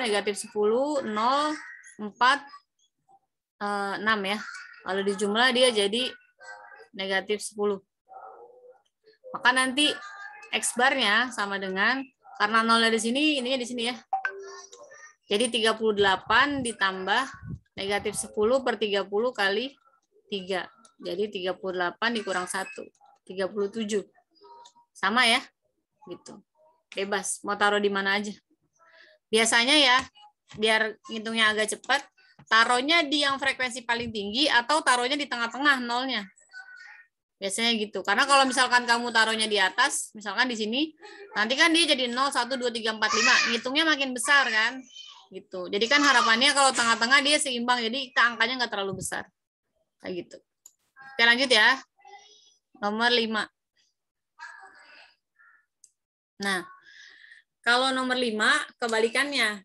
negatif 10, 0, 4, 6 ya. Kalau dijumlah dia jadi negatif 10. Maka nanti X bar-nya sama dengan, karena nolnya di sini, ininya di sini ya. Jadi 38 ditambah negatif 10 per 30 kali 3. Jadi 38 dikurang 1. 37. Sama ya? Gitu. Bebas. Mau taruh di mana aja. Biasanya ya, biar ngitungnya agak cepat, taruhnya di yang frekuensi paling tinggi atau taruhnya di tengah-tengah nolnya. Biasanya gitu. Karena kalau misalkan kamu taruhnya di atas, misalkan di sini, nanti kan dia jadi 0, 1, 2, 3, 4, 5. Ngitungnya makin besar kan? Gitu. Jadi kan harapannya kalau tengah-tengah dia seimbang, jadi angkanya nggak terlalu besar. Kayak gitu. Oke, lanjut ya. Nomor 5. Nah, kalau nomor 5, kebalikannya.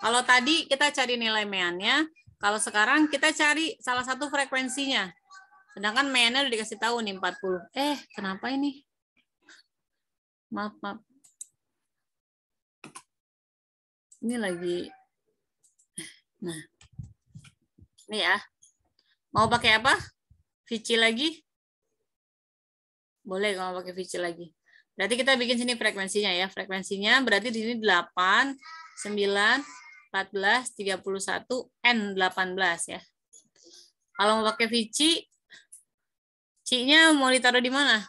Kalau tadi kita cari nilai meannya, kalau sekarang kita cari salah satu frekuensinya. Sedangkan meannya udah dikasih tahu nih 40. Kenapa ini? Maaf. Ini lagi. Nah. Ini ya. Mau pakai apa? Vici lagi? Boleh kalau pakai Vici lagi. Berarti kita bikin sini frekuensinya ya. Frekuensinya berarti di sini 8, 9, 14, 31, N18 ya. Kalau mau pakai Vici, C-nya mau ditaruh di mana?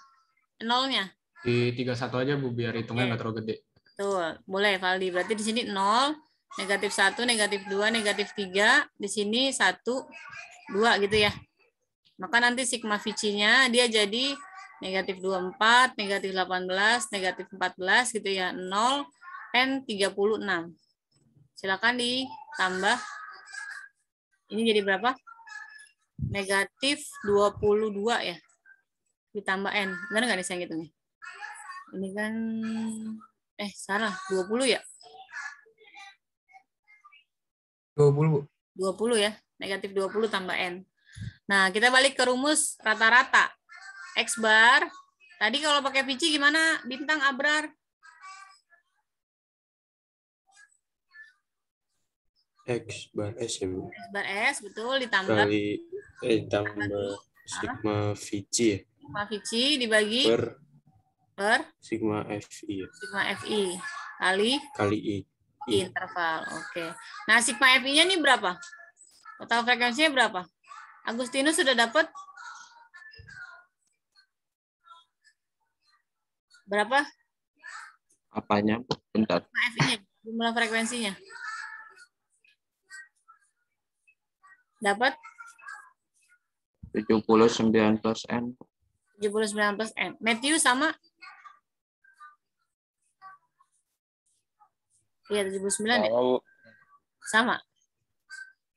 Nolnya? Di 31 aja, Bu, biar hitungnya nggak terlalu gede. Tuh, boleh Valdi. Berarti di sini 0, negatif 1, negatif 2, negatif 3. Di sini 1, 2 gitu ya. Maka nanti sigma Vici-nya dia jadi negatif 24, negatif 18, negatif 14 gitu ya. 0, N36. Silakan ditambah. Ini jadi berapa? Negatif 22 ya. Ditambah N. Benar nggak nih saya ngitungnya? Ini kan, salah. 20 ya? 20, Bu. 20 ya. Negatif 20 tambah N. Nah, kita balik ke rumus rata-rata. X bar. Tadi kalau pakai Vici gimana? Bintang Abrar. X bar S ya, Bu. X bar S, betul. Ditambah. Ditambah sigma Vici ya. Sigma Vici dibagi per sigma FI ya. Sigma FI. Kali I. Interval. Oke. Nah, sigma FI-nya ini berapa? Total frekuensinya berapa? Agustinus sudah dapat? Berapa? Apanya? Bentar. Sigma FI-nya, jumlah frekuensinya. Dapat? 79 plus N. 79 plus N. Matthew sama? Iya, 79 ya? Sama.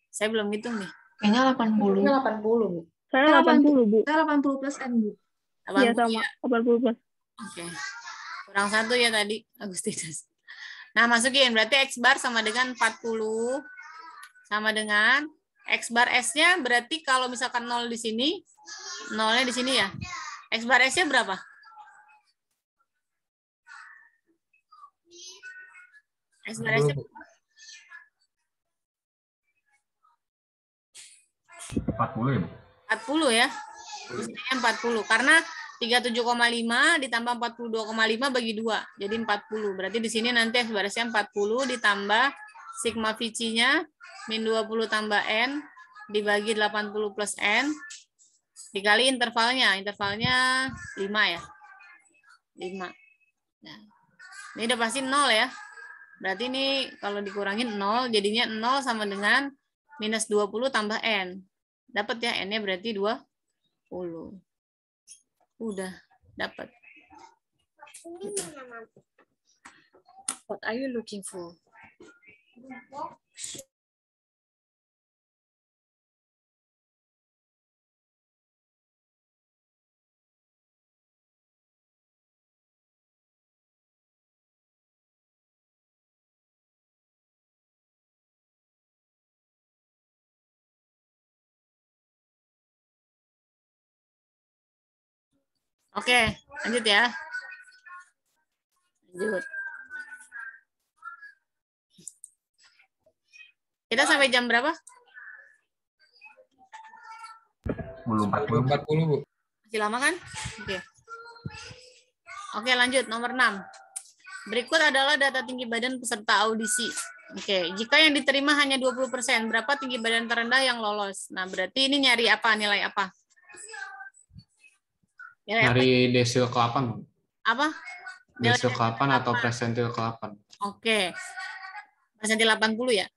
Saya belum hitung nih. Kayaknya 80. Kayaknya 80, Bu. Saya 80, Bu. Saya 80 plus N, Bu. 80 Iya, sama. ya? 80 plus. Oke. Kurang 1 ya tadi, Agustinus. Nah, masukin. Berarti X bar sama dengan 40. Sama dengan X bar S-nya berarti kalau misalkan 0 di sini, 0-nya di sini ya. X bar S-nya berapa? X bar S-nya 40 ya, Bu? 40 ya. Mestinya 40. Karena 37,5 ditambah 42,5 bagi 2. Jadi 40. Berarti di sini nanti X bar S-nya 40 ditambah sigma Vici-nya min 20 tambah N dibagi 80 plus N dikali intervalnya. Intervalnya 5 ya. 5. Nah, ini udah pasti 0 ya. Berarti ini kalau dikurangin 0, jadinya 0 sama dengan minus 20 tambah N. Dapat ya, N-nya berarti 20. Udah, dapat. What are you looking for? Oke, lanjut ya. Lanjut. Kita sampai jam berapa? 40, Bu. Masih lama kan? Oke. Oke, lanjut. Nomor 6. Berikut adalah data tinggi badan peserta audisi. Oke, jika yang diterima hanya 20%, berapa tinggi badan terendah yang lolos? Nah, berarti ini nyari apa? Nilai apa? Dari desil ke-8. Apa? Desil ke-8 atau persentil ke-8. Oke. Persentil 80 ya?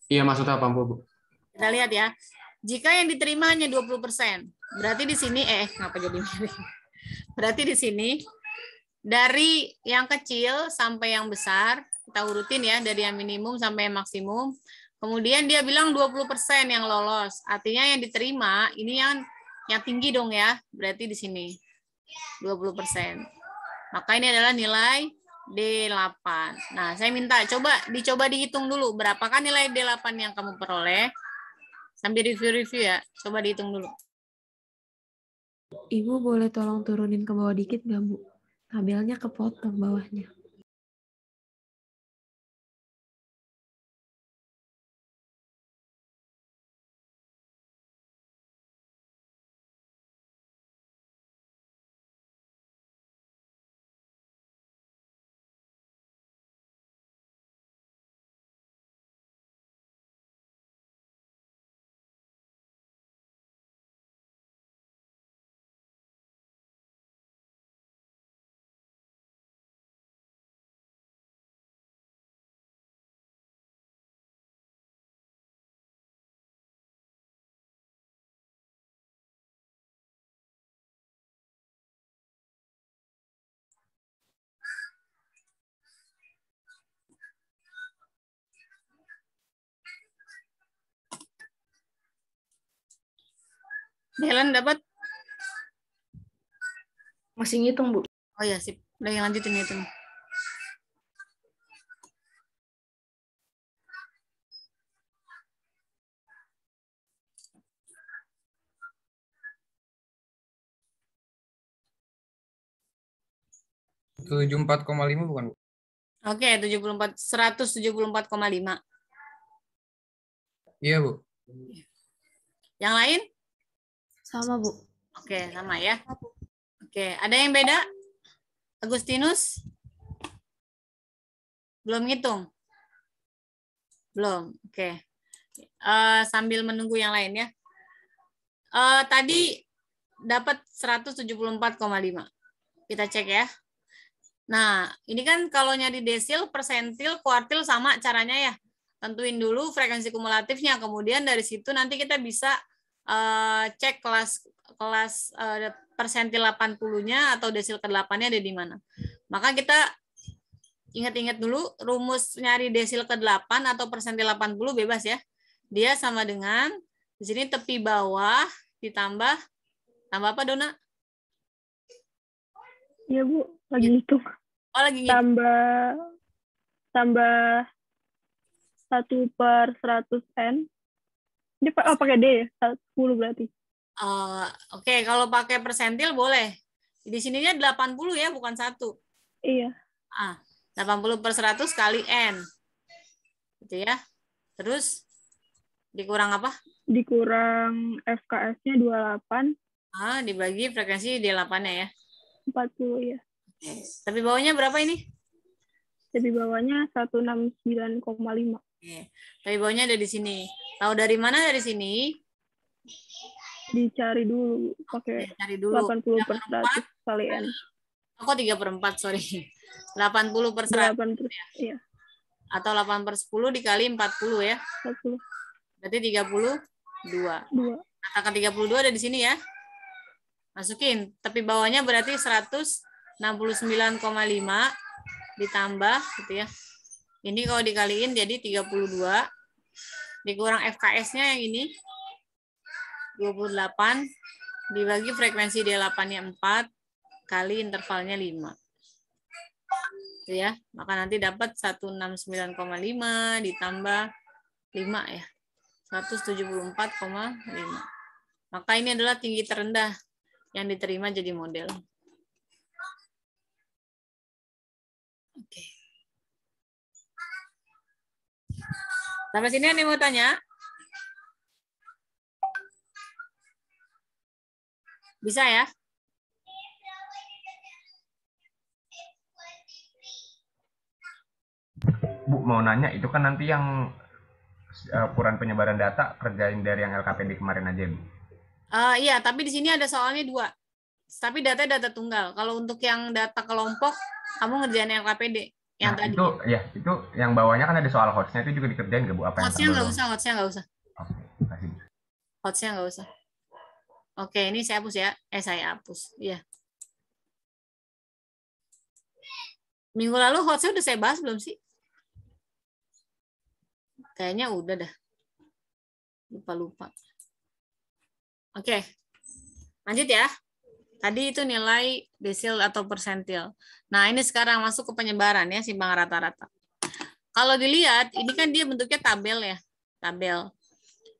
Iya, maksudnya 80, Bu. Kita lihat ya. Jika yang diterima hanya 20%, berarti di sini, ngapa jadi mirip? Berarti di sini, dari yang kecil sampai yang besar, kita urutin ya, dari yang minimum sampai yang maksimum. Kemudian dia bilang 20% yang lolos. Artinya yang diterima, ini yang tinggi dong ya, berarti di sini 20%. Maka ini adalah nilai D8. Nah, saya minta dicoba dihitung dulu berapakah nilai D8 yang kamu peroleh. Sambil review ya, coba dihitung dulu. Ibu boleh tolong turunin ke bawah dikit nggak, Bu? Tabelnya kepotong bawahnya. Helen dapat? Masih ngitung, Bu. Oh ya, sip. Udah yang lanjutin itu. (74,5) bukan, Bu? Oke, 174,5. Iya, Bu. Yang lain? Sama, Bu. Oke, sama ya. Oke, ada yang beda? Agustinus? Belum ngitung? Belum, oke. Sambil menunggu yang lain ya. Tadi dapat 174,5. Kita cek ya. Nah, ini kan kalau nyari desil, persentil, kuartil sama caranya ya. Tentuin dulu frekuensi kumulatifnya, kemudian dari situ nanti kita bisa cek kelas persentil 80-nya atau desil ke-8-nya ada di mana. Maka kita ingat-ingat dulu rumus nyari desil ke-8 atau persentil 80 bebas ya. Dia sama dengan Di sini tepi bawah ditambah apa, Dona? Iya, Bu. Lagi hitung. Oh, lagi ngitung. Tambah 1/100N. Ini pakai D ya? 10 berarti. Oke, kalau pakai persentil boleh. Di sininya 80 ya, bukan 1. Iya. 80/100 kali N. Gitu ya. Terus dikurang apa? Dikurang FKS-nya 28. Dibagi frekuensi D8-nya ya. 40 ya. Tapi bawahnya berapa ini? Tapi bawahnya 169,5. Tapi bawahnya ada di sini. Tahu dari mana dari sini? Dicari dulu pakai 80/100 kali N. Kok 3/4, sorry. 80/100 ya. Atau 8/10 dikali 40 ya. 40. Berarti 32. Katakan 32 ada di sini ya. Masukin. Tapi bawahnya berarti 169,5 ditambah gitu ya. Ini kalau dikaliin jadi 32. Dikurang FKS-nya yang ini 28 dibagi frekuensi D8-nya 4 kali intervalnya 5. Itu ya. Maka nanti dapat 169,5 ditambah 5 ya. 174,5. Maka ini adalah tinggi terendah yang diterima jadi model. Oke. Sampai sini ada yang mau tanya? Bisa ya? Bu, mau nanya, itu kan nanti yang ukuran penyebaran data kerjain dari yang LKPD kemarin aja, Bu? Iya, tapi di sini ada soalnya 2. Tapi data tunggal. Kalau untuk yang data kelompok, kamu ngerjain LKPD. Yang tadi. Itu yang bawahnya kan ada soal hotsnya, itu juga dikerjain nggak, Bu? Hotsnya nggak usah. Oke, makasih. Hotsnya nggak usah. Oke, ini saya hapus ya. Saya hapus. Iya. Minggu lalu hotsnya udah saya bahas belum sih? Kayaknya udah dah. Lupa. Oke. Lanjut ya. Tadi itu nilai desil atau persentil. Nah, ini sekarang masuk ke penyebaran ya, simpangan rata-rata. Kalau dilihat, ini kan dia bentuknya tabel ya. Tabel.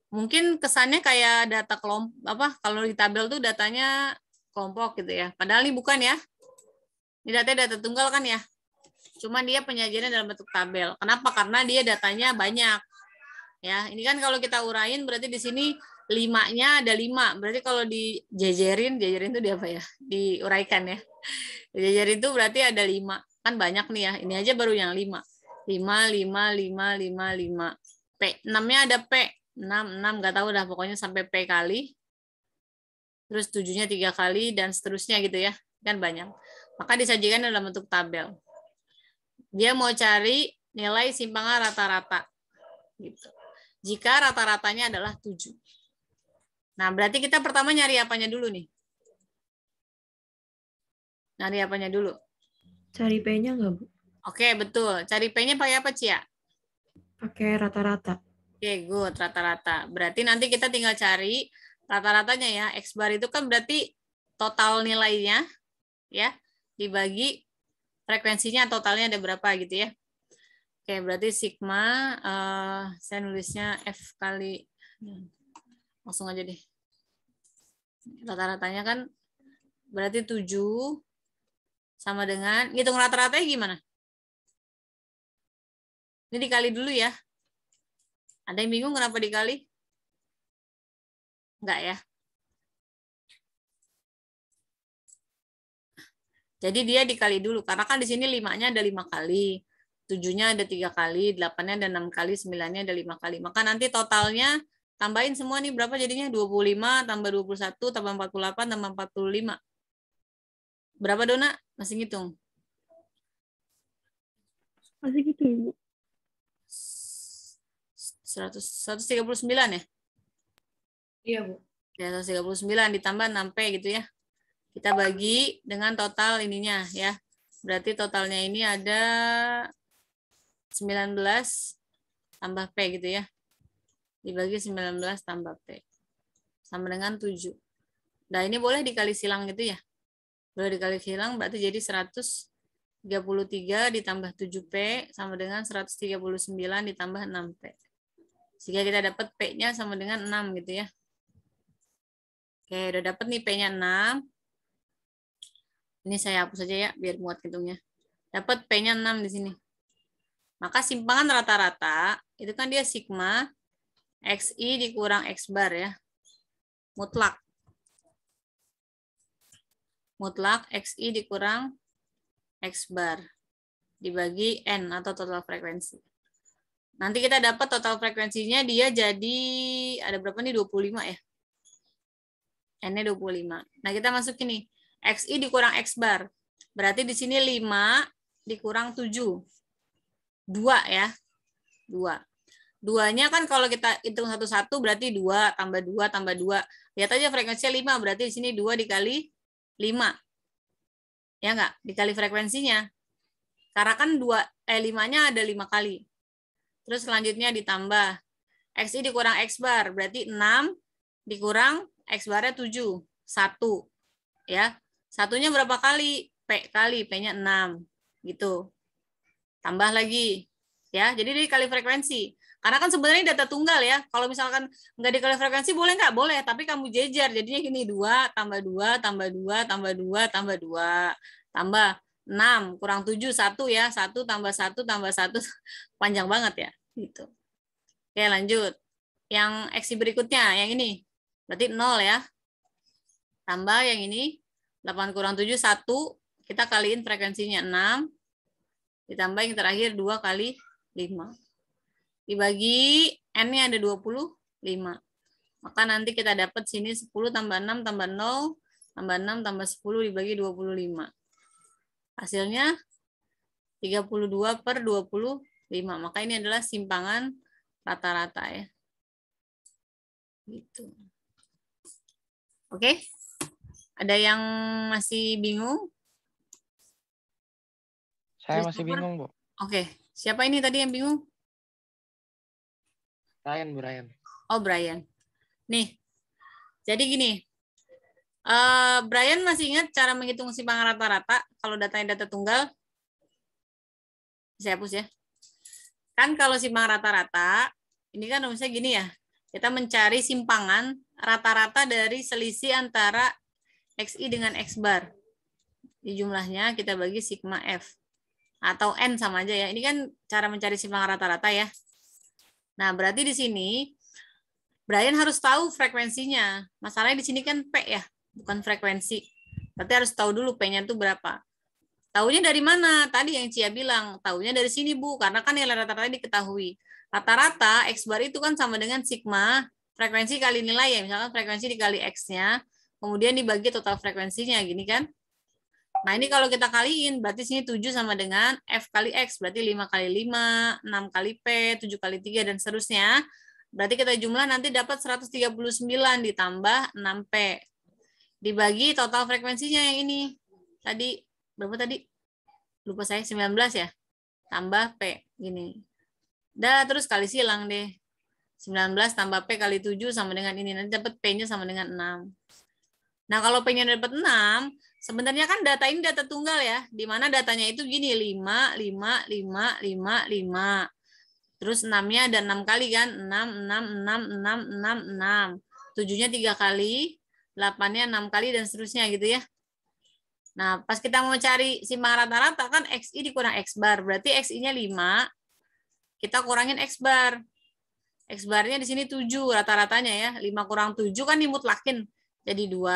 Mungkin kesannya kayak data kelompok, kalau di tabel tuh datanya kelompok gitu ya. Padahal ini bukan ya. Ini data tunggal kan ya. Cuma dia penyajiannya dalam bentuk tabel. Kenapa? Karena dia datanya banyak. Ya, ini kan kalau kita urain berarti di sini 5-nya ada 5. Berarti kalau dijejerin itu di apa ya? Diuraikan ya. Dijejerin itu berarti ada 5. Kan banyak nih ya. Ini aja baru yang 5. 5, 5, 5, 5, 5. P. 6-nya ada P. 6 nggak tahu dah, pokoknya sampai P kali. Terus 7-nya 3 kali dan seterusnya gitu ya. Kan banyak. Maka disajikan dalam bentuk tabel. Dia mau cari nilai simpangan rata-rata. Gitu. Jika rata-ratanya adalah 7. Nah, berarti kita pertama nyari apanya dulu nih? Nyari apanya dulu? Cari P-nya nggak, Bu? Oke, betul. Cari P-nya pakai apa, Cia? Pakai rata-rata. Oke, good. Rata-rata. Berarti nanti kita tinggal cari rata-ratanya ya. X bar itu kan berarti total nilainya ya dibagi frekuensinya, totalnya ada berapa gitu ya. Oke, berarti sigma, saya nulisnya F kali, langsung aja deh. Rata-ratanya kan berarti 7 sama dengan, ngitung rata-ratanya gimana? Ini dikali dulu ya. Ada yang bingung kenapa dikali? Enggak ya? Jadi dia dikali dulu, karena kan di sini 5-nya ada 5 kali. 7-nya ada 3 kali, 8-nya ada 6 kali, 9-nya ada 5 kali. Maka nanti totalnya tambahin semua nih berapa jadinya? 25 tambah 21 tambah 48 tambah 45. Berapa, Dona? Masih ngitung? Masih gitu, Ibu. 139 ya? Iya, Bu. Ya, 139 ditambah 6P gitu ya. Kita bagi dengan total ininya ya. Berarti totalnya ini ada 19 tambah P gitu ya. Dibagi 19 tambah P. sama dengan 7. Nah, ini boleh dikali silang gitu ya. Boleh dikali silang, berarti jadi 133 ditambah 7P sama dengan 139 ditambah 6P. Sehingga kita dapat P-nya sama dengan 6 gitu ya. Oke, udah dapat nih P-nya 6. Ini saya hapus saja ya, biar muat hitungnya. Dapat P-nya 6 di sini. Maka simpangan rata-rata, itu kan dia sigma XI dikurang X bar ya. Mutlak. Mutlak XI dikurang X bar dibagi N atau total frekuensi. Nanti kita dapat total frekuensinya dia jadi ada berapa nih? 25 ya. N-nya 25. Nah, kita masukin nih. XI dikurang X bar. Berarti di sini 5 dikurang 7. 2 ya. 2. 2-nya kan kalau kita hitung satu-satu berarti 2 tambah 2 tambah 2. Lihat aja frekuensinya 5, berarti di sini 2 dikali 5. Ya enggak? Dikali frekuensinya. Karena kan 5-nya ada 5 kali. Terus selanjutnya ditambah. XI dikurang X bar. Berarti 6 dikurang X barnya 7. 1. Ya. Satunya berapa kali? P kali. P-nya 6. Gitu. Tambah lagi. Ya. Jadi dikali frekuensi. Karena kan sebenarnya data tunggal ya. Kalau misalkan nggak dikali frekuensi boleh nggak? Boleh. Tapi kamu jejer. Jadinya gini. 2 tambah 2 tambah 2 tambah 2 tambah 2. Tambah 6 kurang 7. 1 ya. 1 tambah 1 tambah 1. Panjang banget ya. Gitu. Oke lanjut. Yang XI berikutnya. Yang ini. Berarti 0 ya. Tambah yang ini. 8 kurang 7. 1. Kita kaliin frekuensinya 6. Ditambah yang terakhir 2 kali 5. Dibagi N-nya ada 25. Maka nanti kita dapat sini 10 tambah 6 tambah 0 tambah 6 tambah 10 dibagi 25. Hasilnya 32 per 25. Maka ini adalah simpangan rata-rata ya. Gitu. Oke. Ada yang masih bingung? Saya masih bingung, Bu. Oke. Siapa ini tadi yang bingung? Brian. Oh, Brian. Nih, jadi gini. Brian masih ingat cara menghitung simpangan rata-rata kalau datanya data tunggal? Saya hapus ya. Kan kalau simpangan rata-rata, ini kan misalnya gini ya. Kita mencari simpangan rata-rata dari selisih antara XI dengan X bar. Di jumlahnya kita bagi sigma F. Atau N sama aja ya. Ini kan cara mencari simpangan rata-rata ya. Nah, berarti di sini Brian harus tahu frekuensinya. Masalahnya di sini kan P ya, bukan frekuensi. Berarti harus tahu dulu P-nya itu berapa. Taunya dari mana? Tadi yang Cia bilang, taunya dari sini, Bu, karena kan nilai rata-rata diketahui. Rata-rata X bar itu kan sama dengan sigma frekuensi kali nilai ya. Misalkan frekuensi dikali X-nya, kemudian dibagi total frekuensinya, gini kan? Nah, ini kalau kita kaliin, berarti sini 7 sama dengan F kali X, berarti 5 kali 5, 6 kali P, 7 kali 3, dan seterusnya. Berarti kita jumlah nanti dapat 139 ditambah 6P. Dibagi total frekuensinya yang ini. Tadi, berapa tadi? Lupa saya, 19 ya? Tambah P, gini. Dah, terus kali silang deh. 19 tambah P kali 7 sama dengan ini. Nanti dapat P-nya sama dengan 6. Nah, kalau P-nya dapat 6, sebenarnya kan data ini data tunggal ya, di mana datanya itu gini, 5, 5, 5, 5, 5. Terus 6-nya ada 6 kali kan, 6, 6, 6, 6, 6, 6. 7-nya 3 kali, 8-nya 6 kali, dan seterusnya gitu ya. Nah, pas kita mau cari simpangan rata-rata kan XI dikurang X bar, berarti XI-nya 5, kita kurangin X bar. X barnya di sini 7 rata-ratanya ya, 5 kurang 7 kan dimutlakin. Jadi 2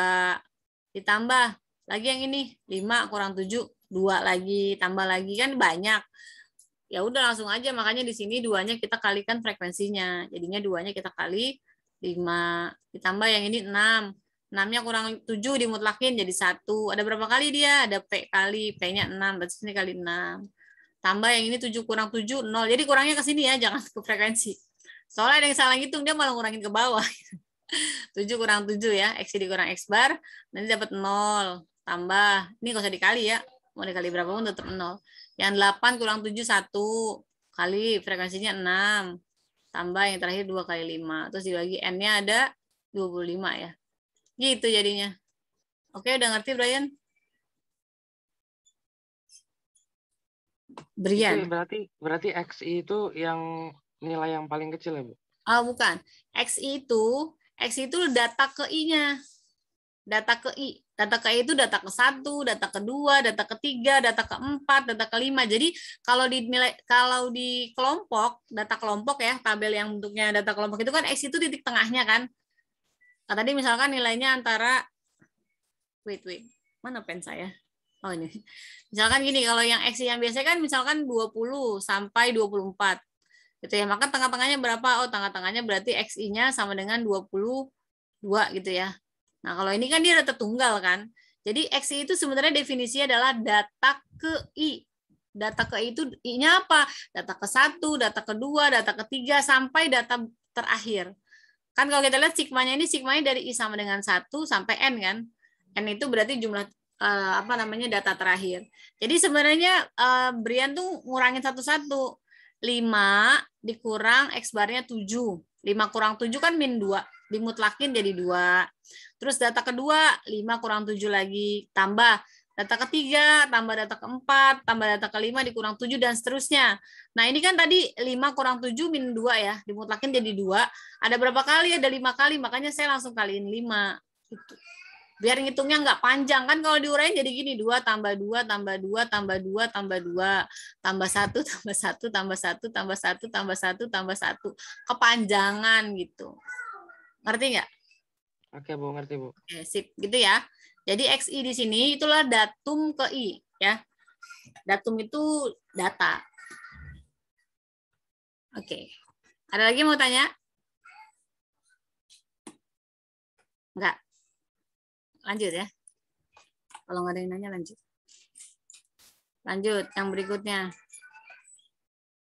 ditambah lagi yang ini 5 kurang 7 2 lagi tambah lagi kan banyak. Ya udah langsung aja, makanya di sini 2-nya kita kalikan frekuensinya. Jadinya 2-nya kita kali 5 ditambah yang ini 6. 6-nya kurang 7 dimutlakin jadi 1. Ada berapa kali dia? Ada P kali, P-nya 6 berarti sini kali 6. Tambah yang ini 7 kurang 7 0. Jadi kurangnya ke sini ya, jangan ke frekuensi. Soalnya ada yang salah ngitung dia malah ngurangin ke bawah. 7 kurang 7 ya, X dikurang X bar, nanti dapat 0. Tambah, ini nggak usah dikali ya, mau dikali berapa pun tetap 0. Yang 8 kurang 7, 1. Kali frekuensinya 6. Tambah yang terakhir 2 kali 5. Terus dibagi N-nya ada 25 ya. Gitu jadinya. Oke, udah ngerti Brian? Brian. Itu berarti XI itu yang nilai yang paling kecil ya, Bu? Oh, bukan. XI itu data ke I-nya. Data ke I. Data ke I itu data ke-1, data ke-2, data ke-3, data ke-4, data ke-5. Jadi kalau di kelompok, data kelompok ya, tabel yang bentuknya data kelompok itu kan X itu titik tengahnya kan. Nah, tadi misalkan nilainya antara wait. Mana pen saya? Oh, ini. Misalkan gini, kalau yang X yang biasa kan misalkan 20 sampai 24. Gitu ya. Maka tengah-tengahnya berapa? Oh, tengah-tengahnya berarti XI-nya sama dengan 22 gitu ya. Nah, kalau ini kan dia data tunggal kan. Jadi XI itu sebenarnya definisinya adalah data ke I. Data ke I itu I-nya apa? Data ke-1, data ke-2, data ke-3 sampai data terakhir. Kan kalau kita lihat sigmanya dari I sama dengan 1 sampai N kan. N itu berarti jumlah data terakhir. Jadi sebenarnya Brian tuh ngurangin satu-satu. 5 dikurang X barnya 7. 5 kurang 7 kan min 2. Dimutlakin jadi 2. Terus data kedua 5 kurang 7 lagi tambah data ketiga tambah data keempat tambah data kelima dikurang 7 dan seterusnya. Nah, ini kan tadi 5 kurang 7 min 2 ya, dimutlakin jadi 2. Ada berapa kali? Ada 5 kali, makanya saya langsung kaliin 5 gitu. Biar ngitungnya nggak panjang kan, kalau diuraiin jadi gini, 2 tambah 2 tambah 2 tambah 2 tambah 2 tambah 1 tambah 1 tambah 1 tambah 1 tambah 1 tambah 1, kepanjangan gitu. Ngerti nggak? Oke, Bu, ngerti, Bu. Oke, sip, gitu ya. Jadi XI di sini itulah datum ke I ya. Datum itu data. Oke. Ada lagi mau tanya? Enggak. Lanjut ya. Kalau nggak ada yang nanya lanjut. Lanjut yang berikutnya.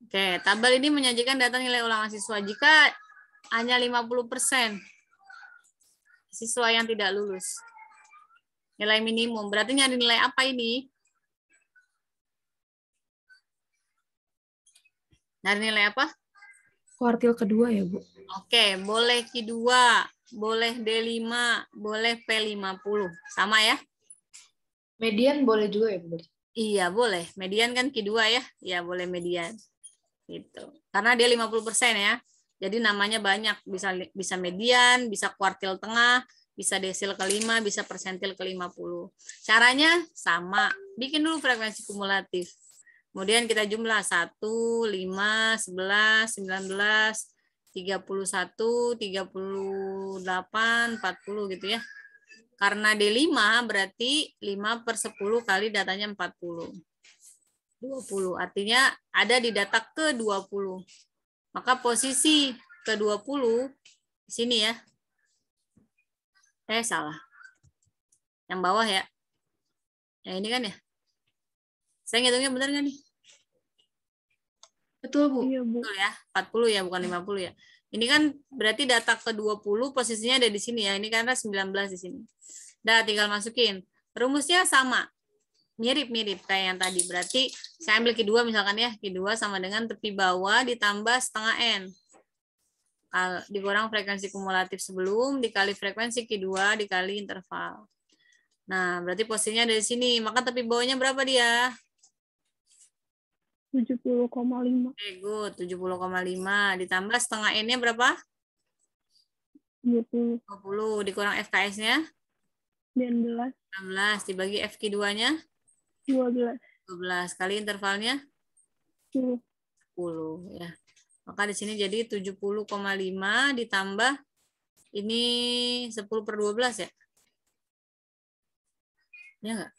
Oke, tabel ini menyajikan data nilai ulangan siswa jika hanya 50% siswa yang tidak lulus. Nilai minimum. Berarti nyari nilai apa ini? Nyari nilai apa? Kuartil kedua ya, Bu. Oke, boleh Q2, boleh D5, boleh P50. Sama ya? Median boleh juga ya, Bu? Iya, boleh. Median kan Q2 ya? Iya, boleh median. Gitu. Karena dia 50% ya. Jadi namanya banyak. Bisa median, bisa kuartil tengah, bisa desil ke-5, bisa persentil ke-50. Caranya sama. Bikin dulu frekuensi kumulatif. Kemudian kita jumlah 1, 5, 11, 19, 31, 38, 40 gitu ya. Karena D5 berarti 5/10 kali datanya 40. 20. Artinya ada di data ke-20. Maka posisi ke-20 di sini ya. Salah. Yang bawah ya. Ya ini kan ya. Saya ngitungnya benar nggak nih? Betul, Bu. Iya, Bu. Betul ya. 40 ya, bukan 50 ya. Ini kan berarti data ke-20 posisinya ada di sini ya. Ini karena 19 di sini. Udah, tinggal masukin. Rumusnya sama. Mirip-mirip kayak yang tadi. Berarti saya ambil Q2 misalkan ya. Q2 sama dengan tepi bawah ditambah setengah N. Dikurang frekuensi kumulatif sebelum, dikali frekuensi Q2, dikali interval. Nah, berarti posisinya dari sini. Maka tepi bawahnya berapa dia? 70,5. Oke, good. 70,5. Ditambah setengah N-nya berapa? 20. 20. Dikurang FKS-nya? 19. 16. Dibagi FQ2-nya? 12. 12. Kali intervalnya? 10. 10. Ya. Maka di sini jadi 70,5 ditambah ini 10/12 ya? Iya nggak?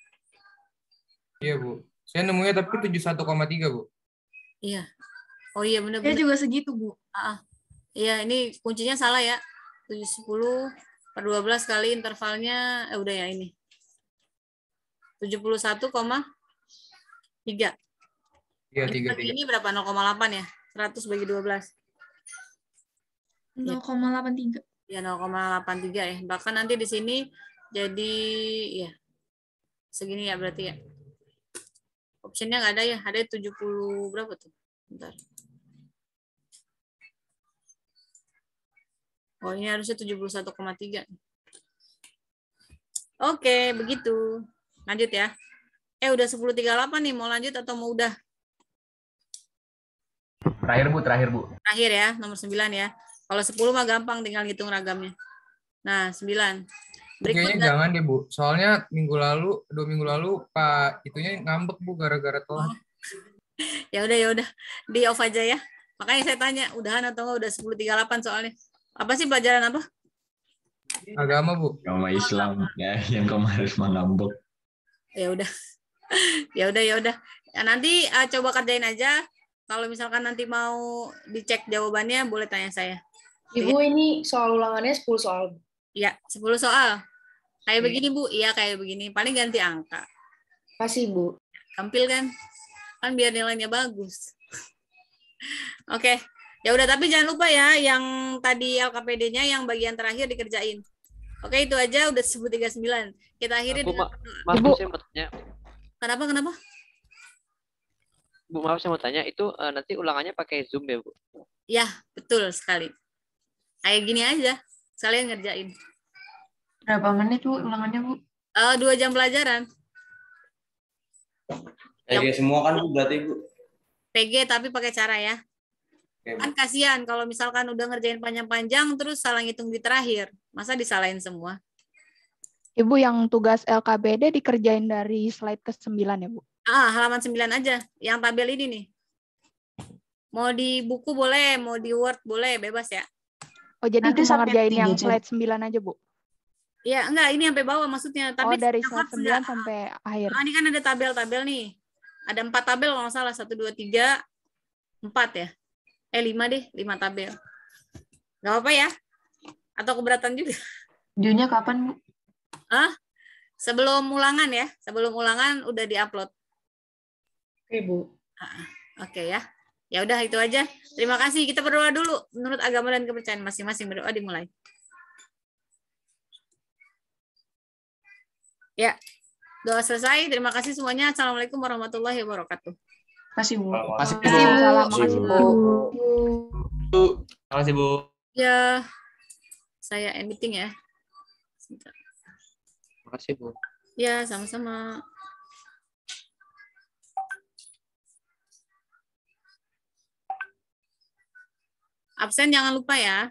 Iya, Bu. Saya nemunya tapi 71,3, Bu. Iya. Oh iya benar. Saya juga segitu, Bu. Iya, ini kuncinya salah ya. 70/12 kali intervalnya udah ya ini. 71,3. Iya, 3. Ini berapa? 0,8 ya? 100 bagi 12. 0,83. Ya, 0,83 ya. Bahkan nanti di sini jadi ya segini ya berarti ya. Optionnya nggak ada ya. Ada 70 berapa tuh? Bentar. Oh, ini harusnya 71,3. Oke, begitu. Lanjut ya. Udah 10.38 nih, mau lanjut atau mau udah? Terakhir Bu. Terakhir ya, nomor 9 ya. Kalau 10 mah gampang, tinggal ngitung ragamnya. Nah, 9. Kayaknya jangan deh Bu, soalnya 2 minggu lalu Pak itunya ngambek Bu gara-gara telat. Ya udah, di off aja ya. Makanya saya tanya, udahan atau enggak, udah 10.38 soalnya. Apa sih pelajaran apa? Agama Bu. Agama Islam ya, yang kemarin mengambek. Ya udah. Ya udah. Ya, nanti coba kerjain aja. Kalau misalkan nanti mau dicek jawabannya, boleh tanya saya. Ibu, ini soal ulangannya 10 soal. Iya, 10 soal. Kayak begini, Bu. Iya, kayak begini. Paling ganti angka. Kasih, Bu. Tampil kan? Kan biar nilainya bagus. Oke. Ya udah, tapi jangan lupa ya yang tadi LKPD-nya yang bagian terakhir dikerjain. Oke, itu aja udah 10.39. Kita akhiri dengan Ibu, saya mau tanya. Kenapa? Bu, maaf saya mau tanya, itu nanti ulangannya pakai Zoom ya, Bu? Ya, betul sekali. Kayak gini aja. Sekalian ngerjain. Berapa menit Bu ulangannya, Bu? 2 jam pelajaran. PG semua kan Bu berarti Bu? PG tapi pakai cara ya. Kan kasihan kalau misalkan udah ngerjain panjang-panjang terus salah ngitung di terakhir. Masa disalahin semua? Ibu, yang tugas LKPD dikerjain dari slide ke-9 ya, Bu? Halaman 9 aja. Yang tabel ini nih. Mau di buku boleh, mau di Word boleh, bebas ya. Oh, jadi cuma ngerjain yang slide 9 aja, Bu? Ya, enggak, ini sampai bawah maksudnya. Tapi dari slide 9 sampai akhir. Ini kan ada tabel-tabel nih. Ada 4 tabel kalau nggak salah. 1, 2, 3, 4 ya. 5 deh, 5 tabel. Nggak apa-apa ya? Atau keberatan juga? Due-nya kapan, Bu? Sebelum ulangan ya. Sebelum ulangan udah di-upload. Oke, Bu. Oke ya. Ya udah itu aja. Terima kasih. Kita berdoa dulu. Menurut agama dan kepercayaan masing-masing, berdoa dimulai. Ya. Doa selesai. Terima kasih semuanya. Assalamualaikum warahmatullahi wabarakatuh. Terima kasih, Bu. Makasih, Bu. Terima kasih, Bu. Ya. Saya end meeting ya. Sebentar. Terima kasih, Bu. Ya, sama-sama. Absen jangan lupa ya.